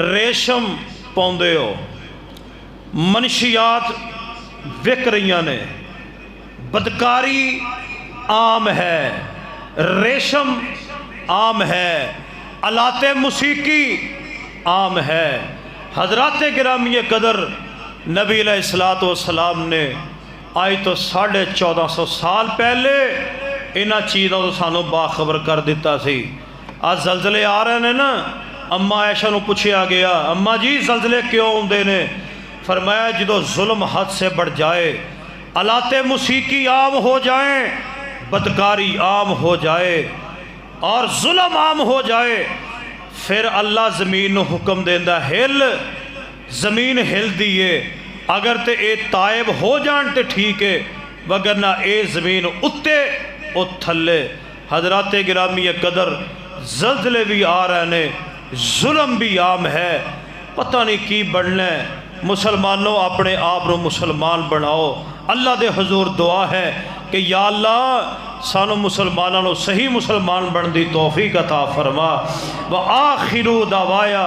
रेशम पाउंदे हो, मनशियात विक रही ने, बदकारी आम है, रेशम आम है, अलाते मुसीकी आम है। हजरात गिरामी कदर नबी अलैहिस्सलाम ने आज तो 1450 साल पहले इन्ह चीज़ों तो सानू बाखबर कर दिता सी। आज जलजले आ रहे हैं ना, अम्मा आयशा नू पूछा गया अम्मा जी जलजले क्यों आते ने? फरमाया जो जुल्म हद से बढ़ जाए, अलाते मुसीकी आम हो जाए, बदकारी आम हो जाए और जुल्म आम हो जाए, फिर अल्लाह ज़मीन को हुक्म देंदा हिल, ज़मीन हिलदी है। अगर तो ये तायब हो जान तो ठीक है, वगरना ये ज़मीन उत्ते ओ थले। हजरात गिरामी कदर जलजले भी आ रहे ने, जुल्म भी आम है, पता नहीं की बनना है। मुसलमानों अपने आप को मुसलमान बनाओ। अल्लाह दे हजूर दुआ है कि या अल्लाह सानू मुसलमानों को सही मुसलमान बनने की तौफीक अता फरमा। व आखिरू दवाया